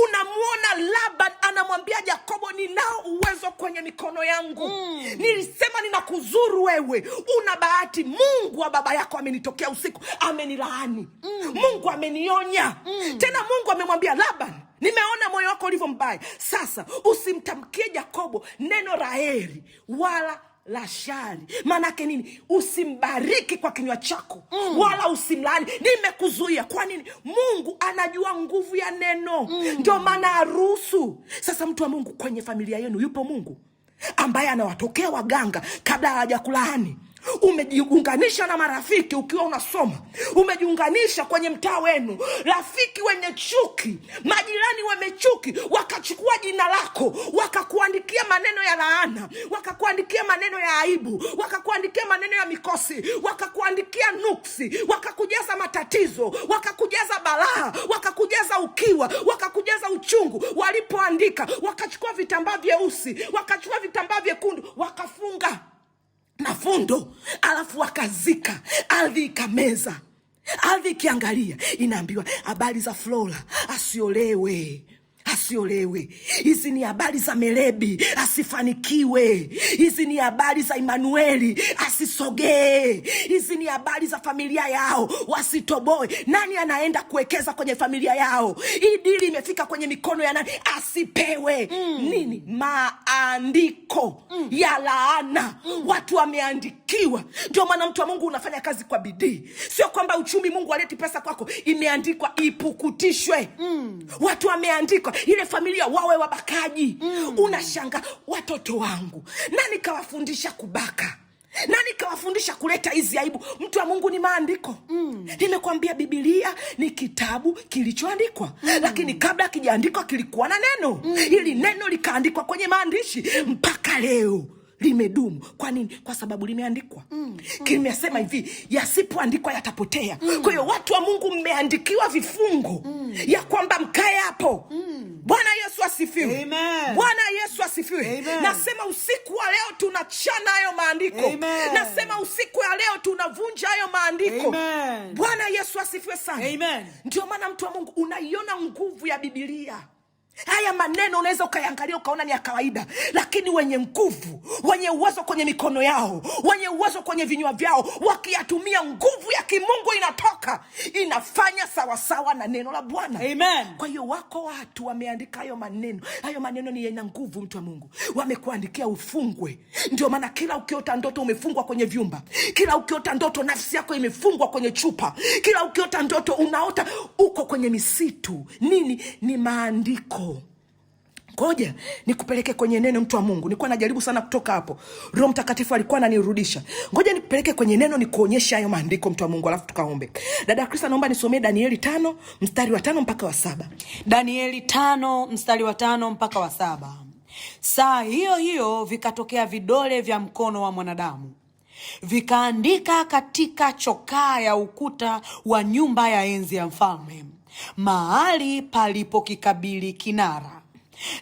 Unamwona Laban anamwambia Yakobo, ninao uwezo kwenye mikono yangu. Nilisema ninakuzuru wewe. Una bahati, Mungu wa baba yako amenitokea usiku, amenilaani. Mungu amenionya. Tena Mungu amemwambia Laban, nimeona moyo wako ulivyo mbaya. Sasa usimtamkie Yakobo neno la heri wala la shari. Maanake nini? Usimbariki kwa kinywa chako, wala usimlaani. Nimekuzuia. Kwa nini? Mungu anajua nguvu ya neno. Ndio maana aruhusu. Sasa mtu wa Mungu, kwenye familia yenu yupo Mungu ambaye anawatokea waganga kabla hawajakulaani. Umejiunganisha na marafiki ukiwa unasoma, umejiunganisha kwenye mtaa wenu, rafiki wenye chuki, majirani wamechuki, wakachukua jina lako, wakakuandikia maneno ya laana, wakakuandikia maneno ya aibu, wakakuandikia maneno ya mikosi, wakakuandikia nuksi, wakakujaza matatizo, wakakujaza balaa, wakakujaza ukiwa, wakakujaza uchungu. Walipoandika, wakachukua vitambaa vyeusi, wakachukua vitambaa vyekundu, wakafunga na fundo, alafu wakazika. Ardhi ikameza. Ardhi ikiangalia, inaambiwa habari za Flora, asiolewe. Hizi ni habari za Melebi, asifanikiwe. Hizi ni habari za Emanueli, asisogee. Hizi ni habari za familia yao, wasitoboe. Nani anaenda kuwekeza kwenye familia yao? Hii dili imefika kwenye mikono ya nani? Asipewe. Nini? Maandiko ya laana. Watu wameandikiwa. Ndio maana mtu wa Mungu unafanya kazi kwa bidii. Sio kwamba uchumi Mungu aleti pesa kwako. Imeandikwa ipukutishwe. Watu wameandikwa ile familia wawe wabakaji. Unashanga, watoto wangu nani kawafundisha kubaka? Nani kawafundisha kuleta hizi aibu? Mtu wa Mungu, ni maandiko. Nimekwambia Biblia ni kitabu kilichoandikwa. Lakini kabla kijaandikwa kilikuwa na neno. Ili neno likaandikwa kwenye maandishi mpaka leo limedumu. Kwa nini? Kwa sababu limeandikwa. Kimesema hivi, yasipoandikwa yatapotea. Kwa hiyo watu wa Mungu, mmeandikiwa vifungo ya kwamba mkae hapo. Bwana Yesu asifiwe. Amen. Bwana Yesu asifiwe. Amen. Nasema usiku wa leo tunachana hayo maandiko. Amen. Nasema usiku wa leo tunavunja hayo maandiko. Amen. Bwana Yesu asifiwe sana. Amen. Ndio maana mtu wa Mungu, unaiona nguvu ya Biblia. Haya maneno unaweza ukayangalia ukaona ni ya kawaida, lakini wenye nguvu, wenye uwezo kwenye mikono yao, wenye uwezo kwenye vinywa vyao, wakiyatumia, nguvu ya kimungu inatoka, inafanya sawasawa na neno la Bwana. Amen. Kwa hiyo wako watu wameandika hayo maneno. Hayo maneno ni yana nguvu, mtu wa Mungu. Wamekuandikia ufungwe. Ndio maana kila ukiota ndoto umefungwa kwenye vyumba. Kila ukiota ndoto nafsi yako imefungwa kwenye chupa. Kila ukiota ndoto unaota uko kwenye misitu. Nini? Ni maandiko. Ngoja nikupeleke kwenye neno, mtu wa Mungu. Nilikuwa najaribu sana kutoka hapo, Roho Mtakatifu alikuwa ananirudisha. Ngoja nikupeleke kwenye neno, nikuonyesha hayo maandiko, mtu wa Mungu, alafu tukaombe. Dada Krista, naomba nisomee Danieli 5 mstari wa 5 mpaka wa 7. Danieli 5 mstari wa 5 mpaka wa 7. Saa hiyo hiyo vikatokea vidole vya mkono wa mwanadamu, vikaandika katika chokaa ya ukuta wa nyumba ya enzi ya mfalme, mahali palipokikabili kinara.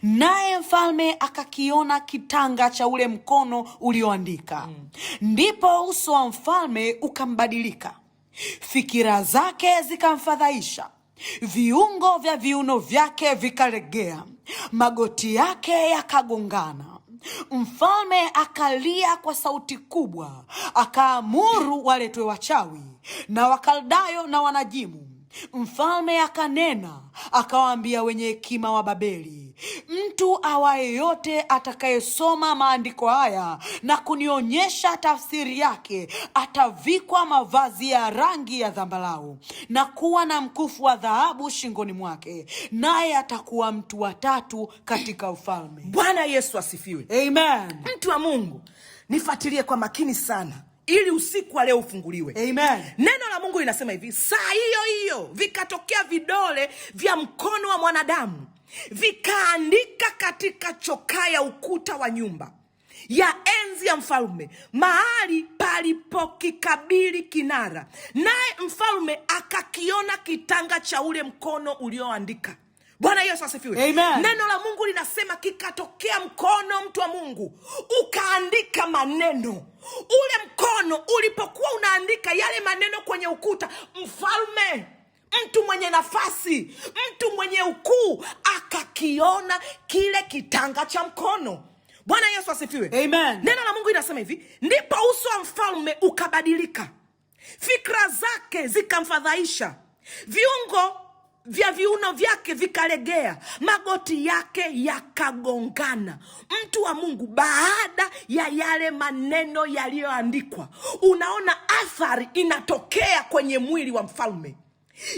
Naye mfalme akakiona kitanga cha ule mkono ulioandika. Ndipo uso wa mfalme ukambadilika, fikira zake zikamfadhaisha, viungo vya viuno vyake vikalegea, magoti yake yakagongana. Mfalme akalia kwa sauti kubwa, akaamuru waletwe wachawi na Wakaldayo na wanajimu. Mfalme akanena, akawaambia wenye hekima wa Babeli, mtu awaye yote atakayesoma maandiko haya na kunionyesha tafsiri yake, atavikwa mavazi ya rangi ya zambarau na kuwa na mkufu wa dhahabu shingoni mwake, naye atakuwa mtu wa tatu katika ufalme. Bwana Yesu asifiwe. Amen. Mtu wa Mungu, nifuatilie kwa makini sana, ili usiku wa leo ufunguliwe. Amen. Neno la Mungu linasema hivi, saa hiyo hiyo vikatokea vidole vya mkono wa mwanadamu, vikaandika katika chokaa ya ukuta wa nyumba ya enzi ya mfalme, mahali palipokikabili kinara. Naye mfalme akakiona kitanga cha ule mkono ulioandika. Bwana Yesu asifiwe. Amen. Neno la Mungu linasema kikatokea mkono, mtu wa Mungu, ukaandika maneno. Ule mkono ulipokuwa unaandika yale maneno kwenye ukuta, mfalme, mtu mwenye nafasi, mtu mwenye ukuu, akakiona kile kitanga cha mkono. Bwana Yesu asifiwe. Amen. Neno la Mungu linasema hivi, ndipo uso wa mfalme ukabadilika, fikra zake zikamfadhaisha, viungo vya viuno vyake vikalegea, magoti yake yakagongana. Mtu wa Mungu, baada ya yale maneno yaliyoandikwa, unaona athari inatokea kwenye mwili wa mfalme.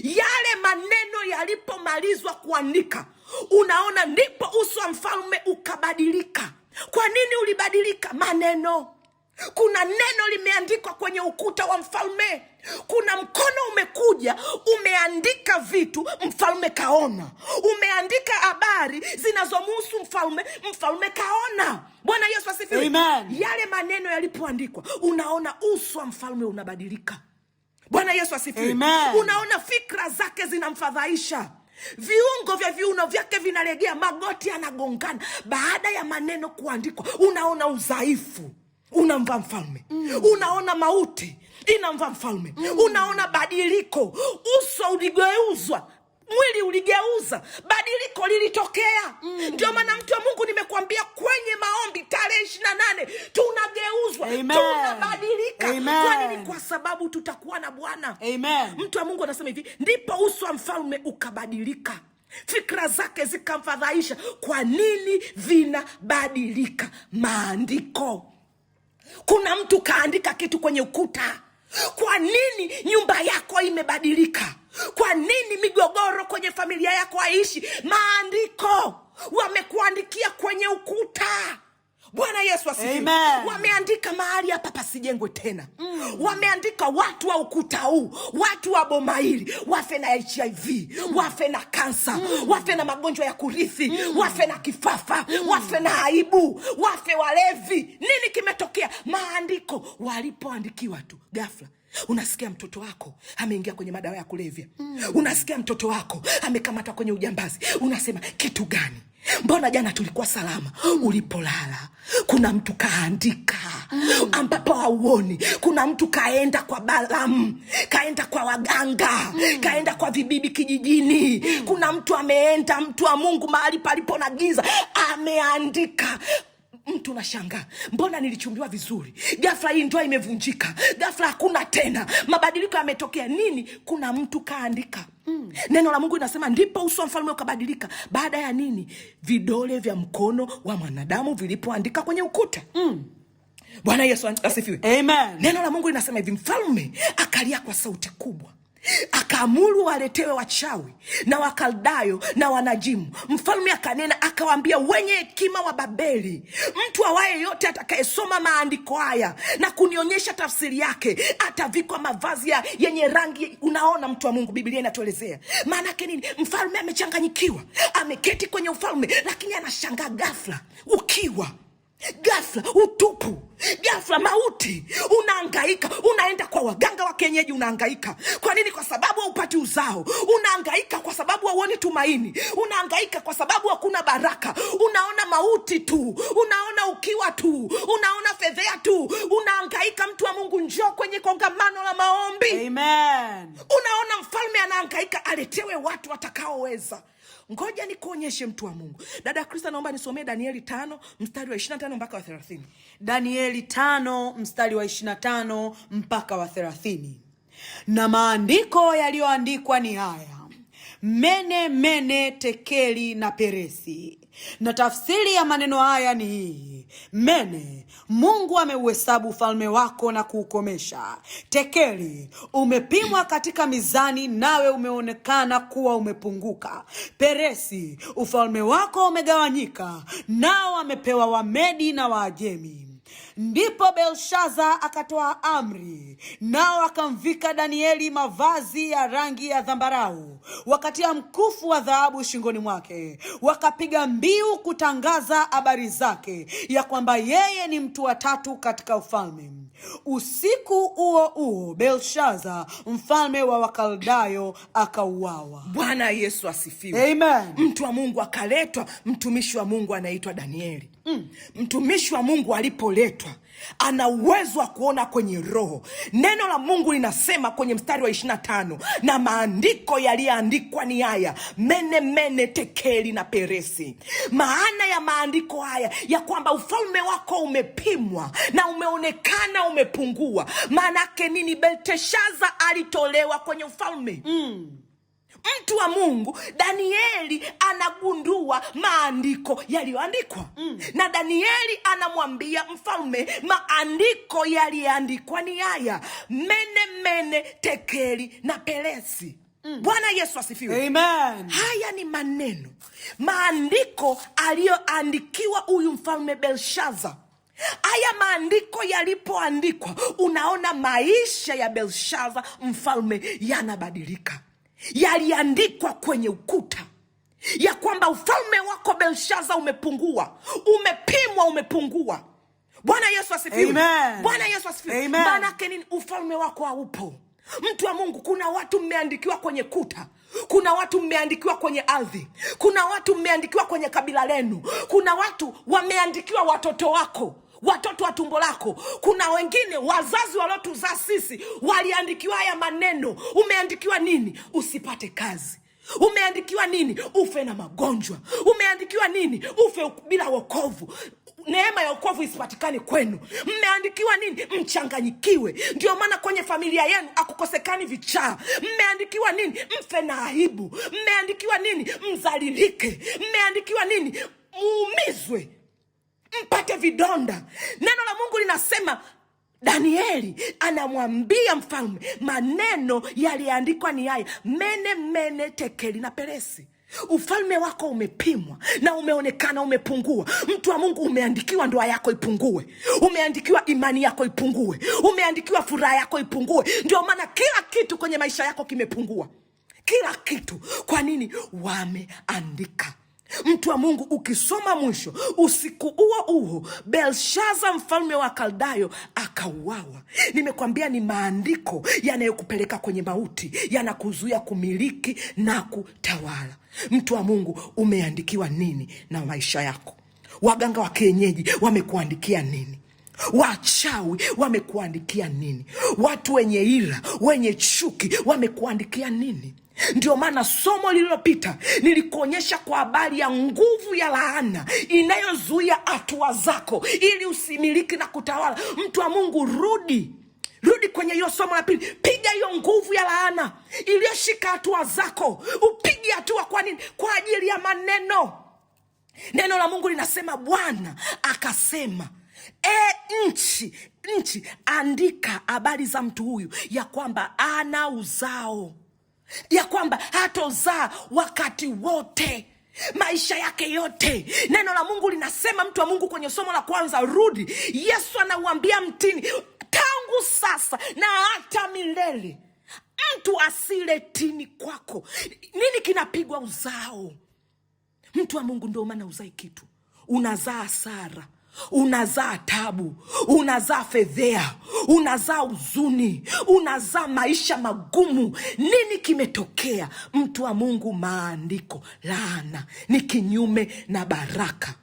Yale maneno yalipomalizwa kuandika, unaona ndipo uso wa mfalme ukabadilika. Kwa nini ulibadilika? Maneno. Kuna neno limeandikwa kwenye ukuta wa mfalme. Kuna mkono umekuja umeandika vitu, mfalme kaona. Umeandika habari zinazomhusu mfalme, mfalme kaona. Bwana Yesu asifiwe. Amen. Yale maneno yalipoandikwa, unaona uso wa mfalme unabadilika. Bwana Yesu asifiwe. Amen. Unaona fikra zake zinamfadhaisha, viungo vya viuno vyake vinalegea, magoti yanagongana. Baada ya maneno kuandikwa, unaona udhaifu unamvaa mfalme. Unaona mauti inamvaa mfalme. Unaona badiliko, uso uligeuzwa, mwili uligeuza, badiliko lilitokea. Ndio maana mtu wa Mungu, nimekuambia kwenye maombi tarehe 28 tunageuzwa. Amen. Tunabadilika. Amen. Kwa nini? Kwa sababu tutakuwa na Bwana. Amen. Mtu wa Mungu anasema hivi, ndipo uso wa mfalme ukabadilika, fikra zake zikamfadhaisha. Kwa nini vinabadilika? Maandiko. Kuna mtu kaandika kitu kwenye ukuta. Kwa nini nyumba yako imebadilika? Kwa nini migogoro kwenye familia yako haishi? Maandiko wamekuandikia kwenye ukuta. Bwana Yesu asifiwe. Wameandika mahali hapa pasijengwe tena. Wameandika watu wa ukuta huu, watu wa boma hili wafe na HIV, wafe na kansa, wafe na magonjwa ya kurithi, wafe na kifafa, wafe na aibu, wafe walevi. Nini kimetokea? Maandiko. Walipoandikiwa tu, ghafla unasikia mtoto wako ameingia kwenye madawa ya kulevya. Unasikia mtoto wako amekamatwa kwenye ujambazi. Unasema, kitu gani? Mbona jana tulikuwa salama? Ulipolala kuna mtu kaandika ambapo hauoni. Kuna mtu kaenda kwa Balaam, kaenda kwa waganga, kaenda kwa vibibi kijijini. Kuna mtu ameenda, mtu wa Mungu, mahali palipo na giza, ameandika. Mtu unashangaa, mbona nilichumbiwa vizuri, ghafla hii ndoa imevunjika, ghafla hakuna tena, mabadiliko yametokea. Nini? Kuna mtu kaandika. Neno la Mungu linasema ndipo uso wa mfalme ukabadilika. Baada ya nini? Vidole vya mkono wa mwanadamu vilipoandika kwenye ukuta. Bwana Yesu asifiwe. Amen. Neno la Mungu linasema hivi, mfalme akalia kwa sauti kubwa, akaamuru waletewe wachawi na Wakaldayo na wanajimu. Mfalme akanena akawaambia, wenye hekima wa Babeli, mtu awaye yote atakayesoma maandiko haya na kunionyesha tafsiri yake atavikwa mavazi yenye rangi. Unaona mtu wa Mungu, Biblia inatuelezea maana yake nini? Mfalme amechanganyikiwa, ameketi kwenye ufalme, lakini anashangaa ghafla ukiwa, ghafla utupu, ghafla mauti. Unahangaika, unaenda kwa waganga wa kienyeji, unahangaika. Kwa nini? Kwa sababu haupati uzao. Unahangaika kwa sababu hauoni tumaini. Unahangaika kwa sababu hakuna baraka. Unaona mauti tu, unaona ukiwa tu, unaona fedhea tu. Unahangaika. Mtu wa Mungu, njoo kwenye kongamano la maombi. Amen. Unaona mfalme anahangaika, aletewe watu watakaoweza. Ngoja nikuonyeshe mtu wa Mungu. Dada Krista, naomba nisomee Danieli 5 mstari wa 25 mpaka wa 30. Danieli 5 mstari wa 25 mpaka wa 30. Na maandiko yaliyoandikwa ni haya: Mene, Mene, Tekeli na Peresi. Na tafsiri ya maneno haya ni hii: Mene, Mungu ameuhesabu ufalme wako na kuukomesha. Tekeli, umepimwa katika mizani nawe umeonekana kuwa umepunguka. Peresi, ufalme wako umegawanyika nao amepewa Wamedi na Waajemi. Ndipo Belshaza akatoa amri, nao akamvika Danieli mavazi ya rangi ya dhambarau, wakatia mkufu wa dhahabu shingoni mwake, wakapiga mbiu kutangaza habari zake, ya kwamba yeye ni mtu wa tatu katika ufalme. Usiku huo Belshaza mfalme wa Wakaldayo akauawa. Bwana Yesu asifiwe. Amen. Mtu wa Mungu akaletwa, mtumishi wa Mungu anaitwa Danieli. Mtumishi wa Mungu alipoletwa, ana uwezo wa kuona kwenye roho. Neno la Mungu linasema kwenye mstari wa 25, na maandiko yaliyoandikwa ni haya: Mene, Mene, Tekeli na Peresi. Maana ya maandiko haya ya kwamba ufalme wako umepimwa na umeonekana umepungua. Maana yake nini? Belteshaza alitolewa kwenye ufalme. Mtu wa Mungu, Danieli anagundua maandiko yaliyoandikwa. Na Danieli anamwambia mfalme, maandiko yaliyoandikwa ni haya: mene, tekeli na peresi. Bwana Yesu asifiwe. Amen. Haya ni maneno, maandiko aliyoandikiwa huyu mfalme Belshaza. Haya maandiko yalipoandikwa, unaona maisha ya Belshaza mfalme yanabadilika. Yaliandikwa kwenye ukuta ya kwamba ufalme wako Belshaza umepungua, umepimwa, umepungua. Bwana Yesu asifiwe. Bwana Yesu asifiwe. Maana yake nini? Ufalme wako haupo. Mtu wa Mungu, kuna watu mmeandikiwa kwenye kuta, kuna watu mmeandikiwa kwenye ardhi, kuna watu mmeandikiwa kwenye kabila lenu, kuna watu wameandikiwa watoto wako, watoto wa tumbo lako. Kuna wengine wazazi waliotuzaa sisi waliandikiwa haya maneno. Umeandikiwa nini? Usipate kazi. Umeandikiwa nini? Ufe na magonjwa. Umeandikiwa nini? Ufe bila wokovu, neema ya wokovu isipatikane kwenu. Mmeandikiwa nini? Mchanganyikiwe. Ndio maana kwenye familia yenu akukosekani vichaa. Mmeandikiwa nini? Mfe na aibu. Mmeandikiwa nini? Mzalilike. Mmeandikiwa nini? Muumizwe, mpate vidonda. Neno la Mungu linasema, Danieli anamwambia mfalme, maneno yaliandikwa ni haya: mene, tekeli na peresi. Ufalme wako umepimwa na umeonekana umepungua. Mtu wa Mungu, umeandikiwa ndoa yako ipungue, umeandikiwa imani yako ipungue, umeandikiwa furaha yako ipungue. Ndio maana kila kitu kwenye maisha yako kimepungua, kila kitu. Kwa nini? Wameandika. Mtu wa Mungu, ukisoma mwisho, usiku huo Belshaza mfalme wa Kaldayo akauawa. Nimekwambia ni maandiko yanayokupeleka kwenye mauti, yanakuzuia kumiliki na kutawala. Mtu wa Mungu, umeandikiwa nini na maisha yako? Waganga wa kienyeji wamekuandikia nini? Wachawi wamekuandikia nini? Watu wenye ila, wenye chuki wamekuandikia nini? Ndio maana somo lililopita nilikuonyesha kwa habari ya nguvu ya laana inayozuia hatua zako ili usimiliki na kutawala. Mtu wa Mungu, rudi kwenye hiyo somo la pili. Piga hiyo nguvu ya laana iliyoshika hatua zako, upige hatua. Kwa nini? Kwa ajili ya maneno. Neno la Mungu linasema, Bwana akasema, nchi, andika habari za mtu huyu, ya kwamba ana uzao, ya kwamba hatozaa wakati wote, maisha yake yote. Neno la Mungu linasema, mtu wa Mungu, kwenye somo la kwanza, rudi. Yesu anauambia mtini, tangu sasa na hata milele mtu asile tini kwako. Nini kinapigwa? Uzao. Mtu wa Mungu, ndio maana uzai kitu, unazaa hasara, unazaa tabu, unazaa fedhea, unazaa huzuni, unazaa maisha magumu. Nini kimetokea? Mtu wa Mungu, maandiko, laana ni kinyume na baraka.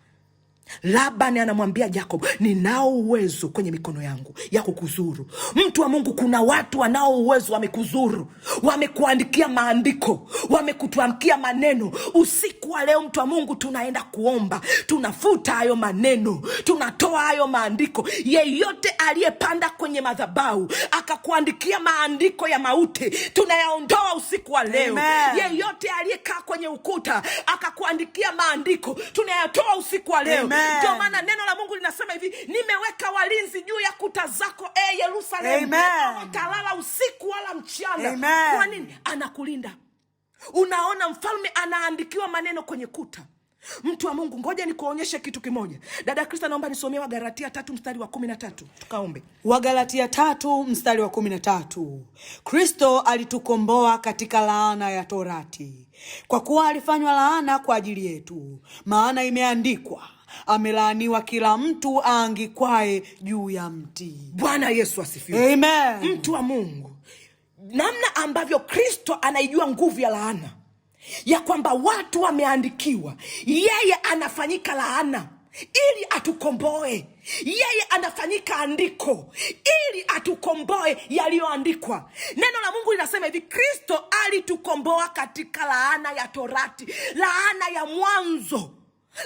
Labani anamwambia Jacob, ninao uwezo kwenye mikono yangu ya kukuzuru. Mtu wa Mungu, kuna watu wanao uwezo, wamekuzuru, wamekuandikia maandiko, wamekutuamkia maneno. Usiku wa leo, mtu wa Mungu, tunaenda kuomba, tunafuta hayo maneno, tunatoa hayo maandiko. Yeyote aliyepanda kwenye madhabahu akakuandikia maandiko ya mauti, tunayaondoa usiku wa leo. Yeyote aliyekaa kwenye ukuta akakuandikia maandiko, tunayatoa usiku wa leo. Ndio maana neno la Mungu linasema hivi, nimeweka walinzi juu ya kuta zako, Yerusalemu, hawatalala usiku wala mchana. Kwa nini? Anakulinda. Unaona, mfalme anaandikiwa maneno kwenye kuta. Mtu wa Mungu, ngoja nikuonyeshe kitu kimoja. Dada Krista, naomba nisomee Wagalatia 3 mstari wa 13. Tukaombe. Wagalatia 3 mstari wa 13. Kristo alitukomboa katika laana ya torati, kwa kuwa alifanywa laana kwa ajili yetu. Maana imeandikwa, amelaaniwa kila mtu aangikwae juu ya mti. Bwana Yesu asifiwe. Amen. Mtu wa Mungu, namna ambavyo Kristo anaijua nguvu ya laana, ya kwamba watu wameandikiwa, yeye anafanyika laana ili atukomboe. Yeye anafanyika andiko ili atukomboe yaliyoandikwa. Neno la Mungu linasema hivi, Kristo alitukomboa katika laana ya torati, laana ya mwanzo,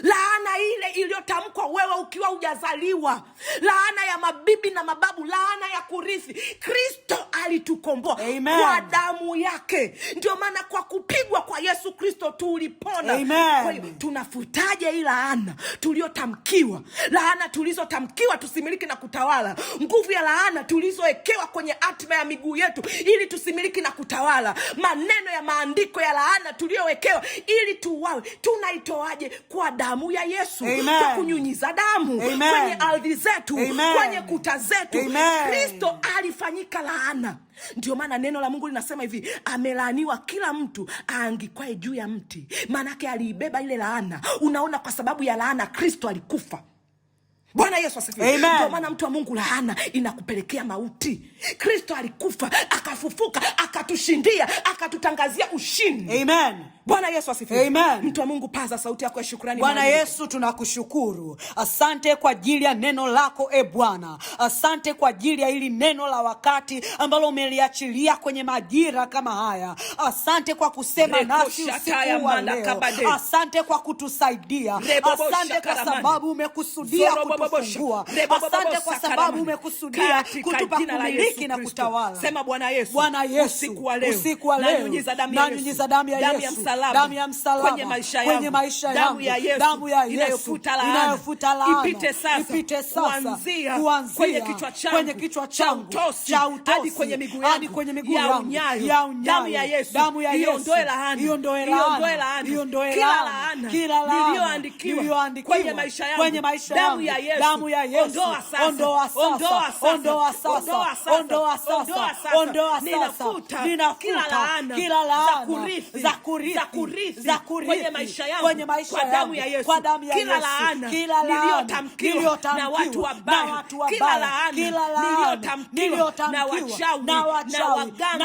laana ile iliyotamkwa wewe ukiwa hujazaliwa, laana ya mabibi na mababu, laana ya kurithi. Kristo alitukomboa kwa damu yake. Ndio maana kwa kupigwa kwa Yesu Kristo tulipona. Kwa hiyo tunafutaje hii laana tuliotamkiwa, laana tulizotamkiwa tusimiliki na kutawala, nguvu ya laana tulizowekewa kwenye hatima ya miguu yetu ili tusimiliki na kutawala, maneno ya maandiko ya laana tuliowekewa ili tuwawe, tunaitoaje? Kwa damu ya Yesu. Kwa kunyunyiza damu kwenye ardhi zetu, kwenye kuta zetu. Kristo alifanyika laana. Ndio maana neno la Mungu linasema hivi, amelaaniwa kila mtu aangikwae juu ya mti. Maanake aliibeba ile laana. Unaona, kwa sababu ya laana Kristo alikufa. Bwana Yesu asifiwe. Ndio maana mtu wa Mungu, laana inakupelekea mauti. Kristo alikufa, akafufuka, akatushindia, akatutangazia ushindi. Amen. Bwana Yesu asifiwe. Mtu wa Mungu, paza sauti yako ya shukrani. Bwana Yesu, tunakushukuru. Asante kwa ajili ya neno lako Bwana. Asante kwa ajili ya hili neno la wakati ambalo umeliachilia kwenye majira kama haya. Asante kwa kusema nasi usiku wa leo. Asante kwa kutusaidia. Asante kwa sababu umekusudia kutufungua. Asante kwa sababu umekusudia kutupa kumiliki na kutawala. Sema Bwana Yesu, Bwana Yesu, usiku wa leo nanyunyiza damu ya Yesu, damu ya msalaba kwenye maisha yangu, damu ya Yesu inayofuta laana, ipite sasa kuanzia kwenye kichwa changu cha utosi hadi kwenye miguu yangu ya unyayo. Damu ya Yesu iondoe laana, kila laana niliyoandikiwa kwenye maisha yangu. Damu ya Yesu ondoa sasa, ninafuta kila laana za kurithi kwenye maisha yangu kwa damu ya Yesu. Kila laana niliyotamkiwa na watu wabaya, kila laana niliyotamkiwa na wachawi na waganga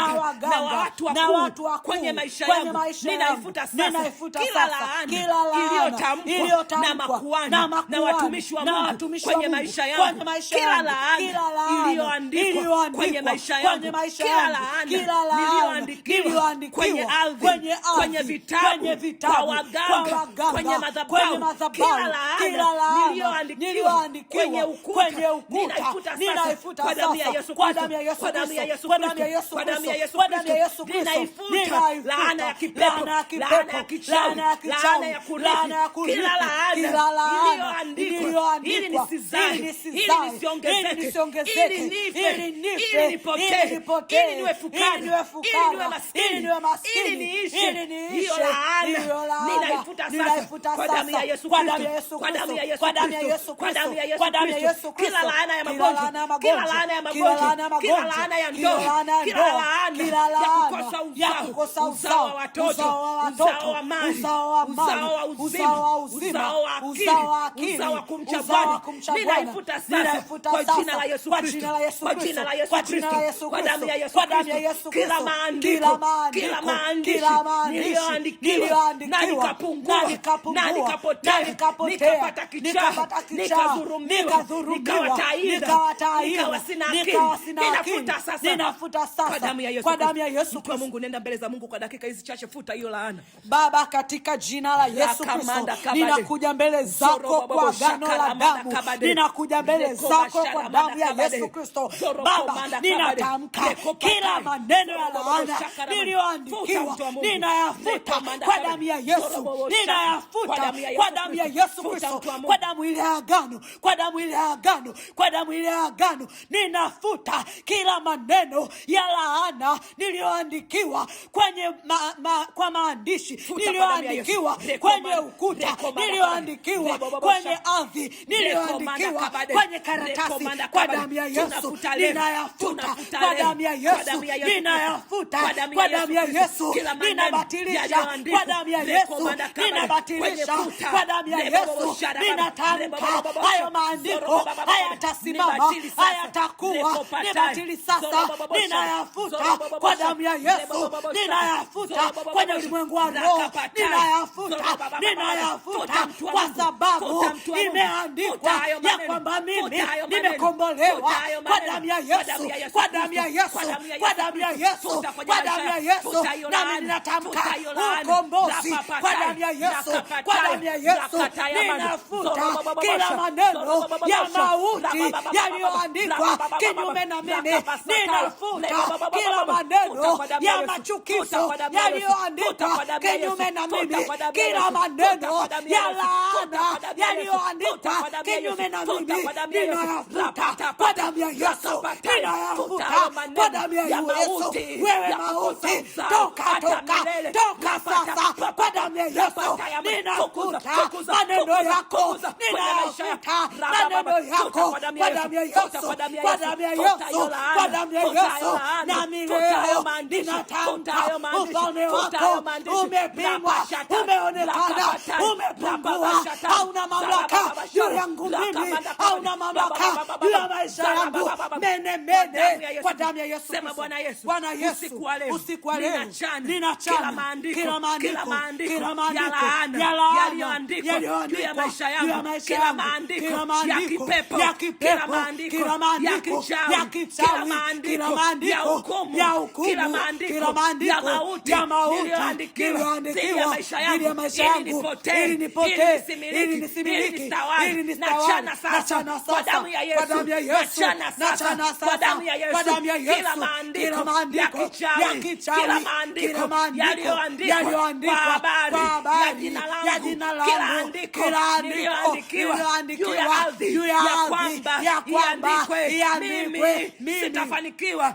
na watu wakuu kwenye maisha yangu, ninaifuta sasa. Kila laana iliyotamkwa na makuhani na watumishi wa Mungu kwenye maisha yangu, kila laana iliyoandikwa kwenye maisha yangu, kila laana niliyoandikiwa kwenye ardhi, kwenye vitabu, kwa waganga, kwenye madhabahu, kila laana niliyoandikiwa kwenye ukuta, ninaifuta kwa damu ya Yesu, kwa damu ya Yesu, kwa damu ya Yesu, kwa damu ya Yesu, kwa damu ya Yesu, ninaifuta laana ya kipepo, laana ya kichawi, laana ya kurithi, kila laana iliyoandikwa ili nisizae, ili nisiongezeke, ili nife, ili nipotee, ili niwe fukara, ili niwe maskini, ili niishi. Hiyo laana ninaifuta sasa kwa damu ya Yesu, kwa damu ya Yesu, kwa damu ya Yesu, kwa damu ya Yesu, kwa damu ya Yesu, kwa damu ya Yesu. Kila laana ya magonjwa, kila laana ya magonjwa, kila laana ya ndoa, kila laana ya kukosa uzao wa watoto, uzao wa mali, uzao wa uzima, uzao wa akili, uzao wa kumcha Bwana, ninaifuta sasa kwa jina la Yesu Kristo, kwa jina la Yesu Kristo, kwa damu ya Yesu Kristo. Kila maandiko, kila maandishi niliyoandikiwa na nikapungua, na nikapotea, nikapata kichaa, nikadhurumiwa, nikawa taida, nikawa sina akili, ninafuta sasa kwa damu ya Yesu. Kwa Mungu, nenda mbele za Mungu kwa dakika hizi chache, futa hiyo laana. Baba, katika jina la Yesu Kristo, ninakuja mbele zako kwa agano la damu. Ninakuja mbele zako kwa damu ya Yesu Kristo. Baba, ninatamka kila maneno ya laana niliyoandikiwa, ninayafuta kwa damu ya Yesu. Ninayafuta kwa damu ya Yesu Kristo, kwa damu ile ya agano, kwa damu ile ya agano, kwa damu ile ya agano. Ninafuta kila maneno ya laana niliyoandikiwa kwenye kwa maandishi, niliyoandikiwa kwenye ukuta, niliyoandikiwa kwenye ardhi, niliyoandikiwa kwenye karatasi. Kwa damu ya Yesu ninayafuta, kwa damu ya Yesu ninayafuta, kwa damu ya Yesu ninabatilisha, kwa damu ya Yesu ninabatilisha, kwa damu ya Yesu ninatamka hayo maandiko hayatasimama, hayatakuwa, nibatili sasa. Ninayafuta kwa damu ya Yesu, ninayafuta kwenye ulimwengu wa roho, ninayafuta kwa sababu imeandikwa yaliyoandikwa ya kwamba mimi nimekombolewa kwa damu ya Yesu, kwa damu ya Yesu, kwa damu ya Yesu, kwa damu ya Yesu. Nami ninatamka ukombozi kwa damu ya Yesu, kwa damu ya Yesu. Ninafuta kila maneno ya mauti yaliyoandikwa kinyume na mimi. Ninafuta kila maneno ya machukizo yaliyoandikwa kinyume na mimi, kila maneno ya laana yaliyoandikwa kinyume na mimi. Ninayafuta kwa damu ya Yesu, ninayafuta kwa damu ya Yesu. Wewe mauti, toka sasa kwa damu ya Yesu. Ninafuta maneno yako, ninayafuta maneno yako kwa damu ya Yesu, kwa damu ya Yesu, kwa damu ya Yesu. Na leo ninatamka ufalme wako umepimwa, umeonekana, umepungua. Hauna mamlaka juu yangu mimi, hauna mamlaka juu ya maisha yangu. Mene kwa damu ya Yesu. Sema Bwana Yesu, Bwana Yesu, usiku wa leo ninachana kila maandiko ya laana yaliyoandikwa juu ya maisha yangu, kila maandiko ya kipepo, kila maandiko ya kichawi, kila maandiko ya hukumu, kila maandiko ya mauti yaliyoandikiwa dhidi ya maisha yangu, ili nipotee, ili nisimiliki, ili nistawale. Nachana kwa damu ya Yesu, nachana kwa damu ya Yesu, kila maandiko ya kichawi, kila maandiko yaliyoandikwa kwa habari ya jina langu, kila andiko lililoandikiwa juu ya ardhi ya kwamba mimi sitafanikiwa,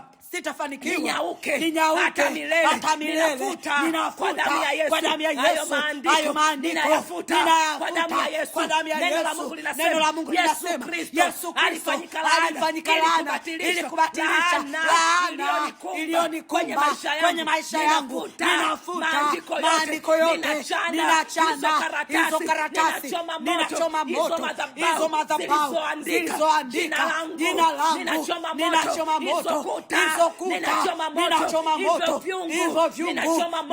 ninyauke hata milele. Ninafuta kwa damu ya Yesu hayo maandiko, ninayafuta kwa damu ya Yesu. Neno la Mungu linasema Yesu Kristo alifanyika laana ili kubatilisha laana iliyonikumba kwenye maisha yangu. Ninafuta maandiko yote, ninachana hizo karatasi, ninachoma moto hizo madhabahu zilizoandika jina langu, ninachoma moto ninachoma moto hivyo vyungu,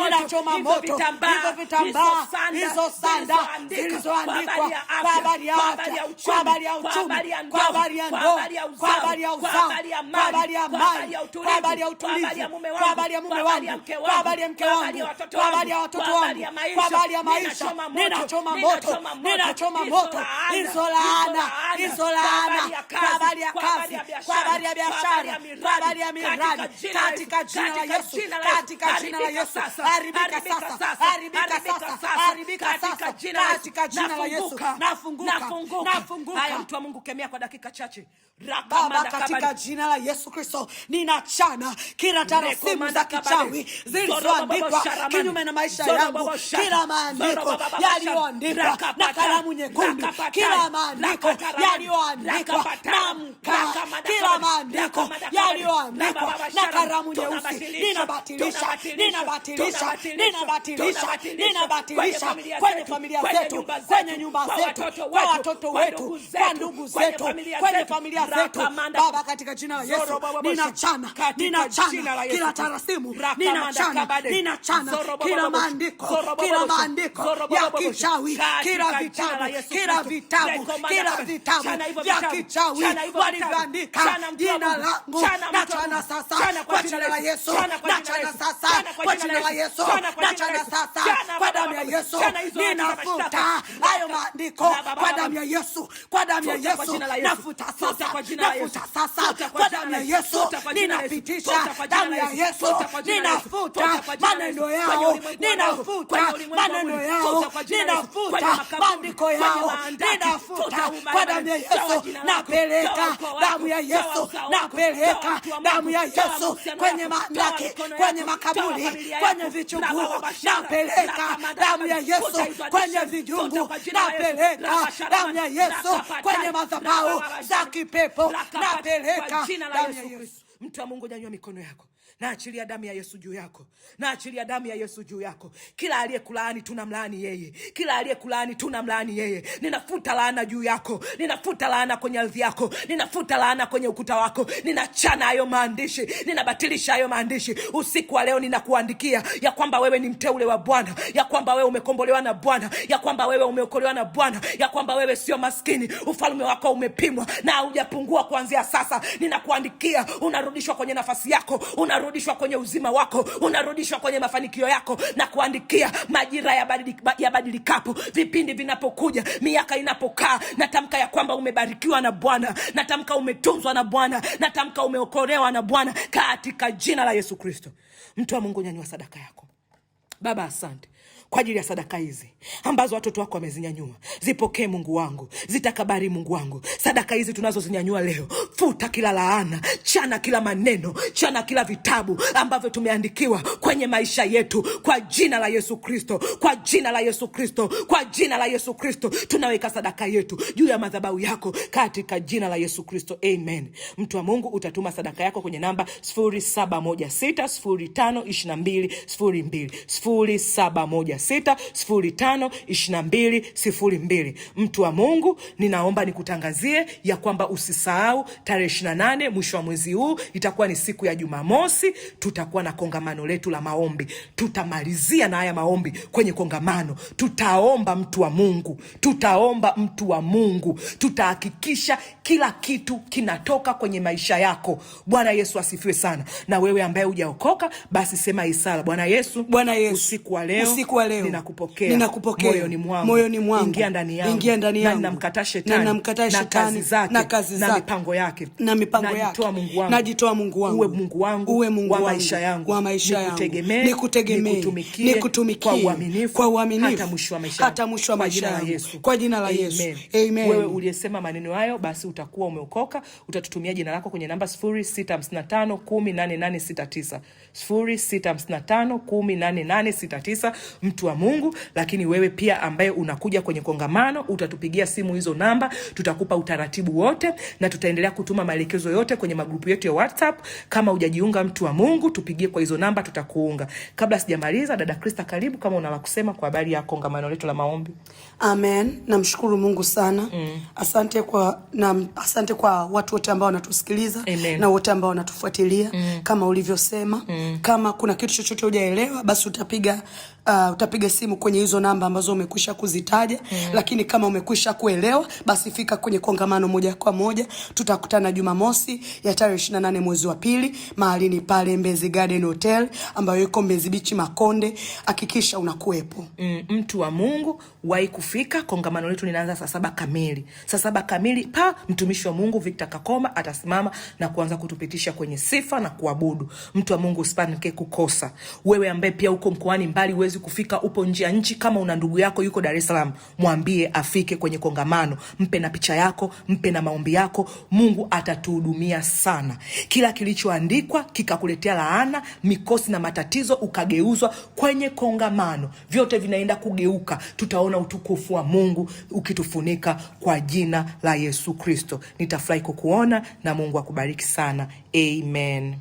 ninachoma moto hivyo vitambaa, hizo sanda zilizoandikwa kwa habari ya afya, kwa habari ya uchumi, kwa habari ya ndoa, kwa habari ya uzao, kwa habari ya mali, kwa habari ya utulivu, kwa habari ya mume wangu, kwa habari ya mke wangu, kwa habari ya watoto wangu, kwa habari ya maisha. Ninachoma moto, ninachoma moto hizo laana, kwa habari ya kazi, kwa habari ya biashara, kwa habari ya miradi, katika jina la Yesu, katika jina la Yesu. Haribika sasa, haribika sasa, haribika sasa, katika jina la Yesu. Nafunguka. Haya, mtu wa Mungu, kemea kwa dakika chache. Baba, katika jina la Yesu Kristo, ninachana kila tarasimu za kichawi zilizoandikwa kinyume na maisha yangu, kila maandiko yaliyoandikwa na kalamu nyekundu, kila maandiko yaliyoandikwa na mkaa, kila maandiko yaliyoandikwa na kalamu nyeusi, ninabatilisha kwenye familia zetu, kwenye nyumba zetu, kwa watoto wetu, kwa ndugu zetu, kwenye familia zetu. Baba, katika jina la Yesu, ninachana kila tarasimu, ninachana kila maandiko ya kichawi, kila vitabu vya kichawi walivyoandika jina langu. Nachana sasa kwa jina la Yesu, nachana sasa kwa jina la Yesu, nachana sasa kwa damu ya Yesu. Ninafuta hayo maandiko kwa damu ya Yesu, kwa damu ya Yesu. Nafuta sasa, nafuta sasa kwa damu ya Yesu. Ninapitisha damu ya Yesu, ninafuta maneno yao, ninafuta maneno yao, ninafuta maandiko yao, ninafuta kwa damu ya Yesu. Napeleka damu ya Yesu, napeleka damu ya Yesu kwenye mandaki, kwenye makaburi, kwenye vichuguu. Napeleka damu ya Yesu kwenye vijungu, napeleka damu ya Yesu kwenye madhabahu za kipepo, napeleka damu ya Yesu. Mtu wa Mungu, nyanyua mikono yako. Naachilia damu ya Yesu juu yako. Naachilia damu ya Yesu juu yako. Kila aliyekulaani tunamlaani yeye. Kila aliyekulaani tunamlaani yeye. Ninafuta laana juu yako. Ninafuta laana kwenye ardhi yako. Ninafuta laana kwenye ukuta wako. Ninachana hayo maandishi. Ninabatilisha hayo maandishi. Usiku wa leo ninakuandikia ya kwamba wewe ni mteule wa Bwana, ya kwamba wewe umekombolewa na Bwana, ya kwamba wewe umeokolewa na Bwana, ya kwamba wewe sio maskini. Ufalme wako umepimwa na hujapungua kuanzia sasa. Ninakuandikia unarudishwa kwenye nafasi yako, unarudishwa kwenye uzima wako, unarudishwa kwenye mafanikio yako. Na kuandikia majira ya badilikapo, vipindi vinapokuja, miaka inapokaa, natamka ya kwamba umebarikiwa na Bwana, natamka umetunzwa na Bwana, natamka umeokolewa na Bwana katika jina la Yesu Kristo. Mtu wa Mungu, nyanyua sadaka yako. Baba, asante kwa ajili ya sadaka hizi ambazo watoto wako wamezinyanyua. Zipokee Mungu wangu, zitakabari Mungu wangu. Sadaka hizi tunazozinyanyua leo, futa kila laana, chana kila maneno, chana kila vitabu ambavyo tumeandikiwa kwenye maisha yetu kwa jina la Yesu Kristo, kwa jina la Yesu Kristo, kwa jina la Yesu Kristo. Tunaweka sadaka yetu juu ya madhabahu yako katika jina la Yesu Kristo. Amen. Mtu wa Mungu, utatuma sadaka yako kwenye namba 0716052202 0716052202. Mtu wa Mungu, ninaomba nikutangazie ya kwamba usisahau tarehe 28 mwisho wa mwezi huu itakuwa ni siku ya Jumamosi. Tutakuwa na kongamano letu la maombi. Tutamalizia na haya maombi kwenye kongamano. Tutaomba mtu wa Mungu, tutaomba mtu wa Mungu, tutahakikisha kila kitu kinatoka kwenye maisha yako. Bwana Yesu asifiwe sana. Na wewe ambaye hujaokoka, basi sema isala: Bwana Yesu, Bwana Yesu, usiku wa leo ninakupokea moyoni mwangu. Ingia ndani yangu. Na ninamkataa shetani na kazi zake na mipango yake. Najitoa Mungu wangu. Uwe Mungu wa maisha yangu. Nikutegemee, nikutumikie kwa uaminifu hata mwisho wa maisha yangu. Kwa jina la Yesu. Amen. Wewe uliyesema maneno hayo, basi utakuwa umeokoka. Utatutumia jina lako kwenye namba 0655108869. 0655108869. Mtu wa Mungu. Lakini wewe pia ambaye unakuja kwenye kongamano, utatupigia simu hizo namba, tutakupa utaratibu wote na tutaendelea kutuma maelekezo yote kwenye magrupu yetu ya WhatsApp. Kama hujajiunga, mtu wa Mungu, tupigie kwa hizo namba, tutakuunga. Kabla sijamaliza, dada Krista, karibu kama una la kusema kwa habari ya kongamano letu la maombi. Amen. Namshukuru Mungu sana. Asante kwa watu wote ambao wanatusikiliza. Amen. Na wote ambao wanatufuatilia. Kama ulivyosema, kama kuna kitu chochote hujaelewa, basi utapiga simu kwenye hizo namba ambazo umekwisha kuzitaja. Lakini kama umekwisha kuelewa, basi fika kwenye kongamano moja kwa moja. Tutakutana Jumamosi ya tarehe 28 mwezi wa pili, mahali ni pale Mbezi Garden Hotel ambayo iko Mbezi Beach Makonde. Hakikisha unakuepo. Mtu wa Mungu, wahi kufika. Kongamano letu linaanza saa 7 kamili. Saa 7 kamili mtumishi wa Mungu Victor Kakoma atasimama na kuanza kutupitisha kwenye sifa na kuabudu. Mtu wa Mungu, usipanike kukosa. Wewe ambaye pia uko mkoani mbali uwezi kufika, upo nje ya nchi, kama una ndugu yako yuko Dar es Salaam, mwambie afike kwenye kongamano. Mpe na picha yako, mpe na maombi yako. Mungu atatuhudumia sana. Kila kilichoandikwa kikakuletea laana, mikosi na matatizo, ukageuzwa kwenye kongamano, vyote vinaenda kugeuka. Tutaona utukufu wa Mungu ukitufunika kwa jina la Yesu Kristo. Nitafurahi kukuona na Mungu akubariki sana. Amen.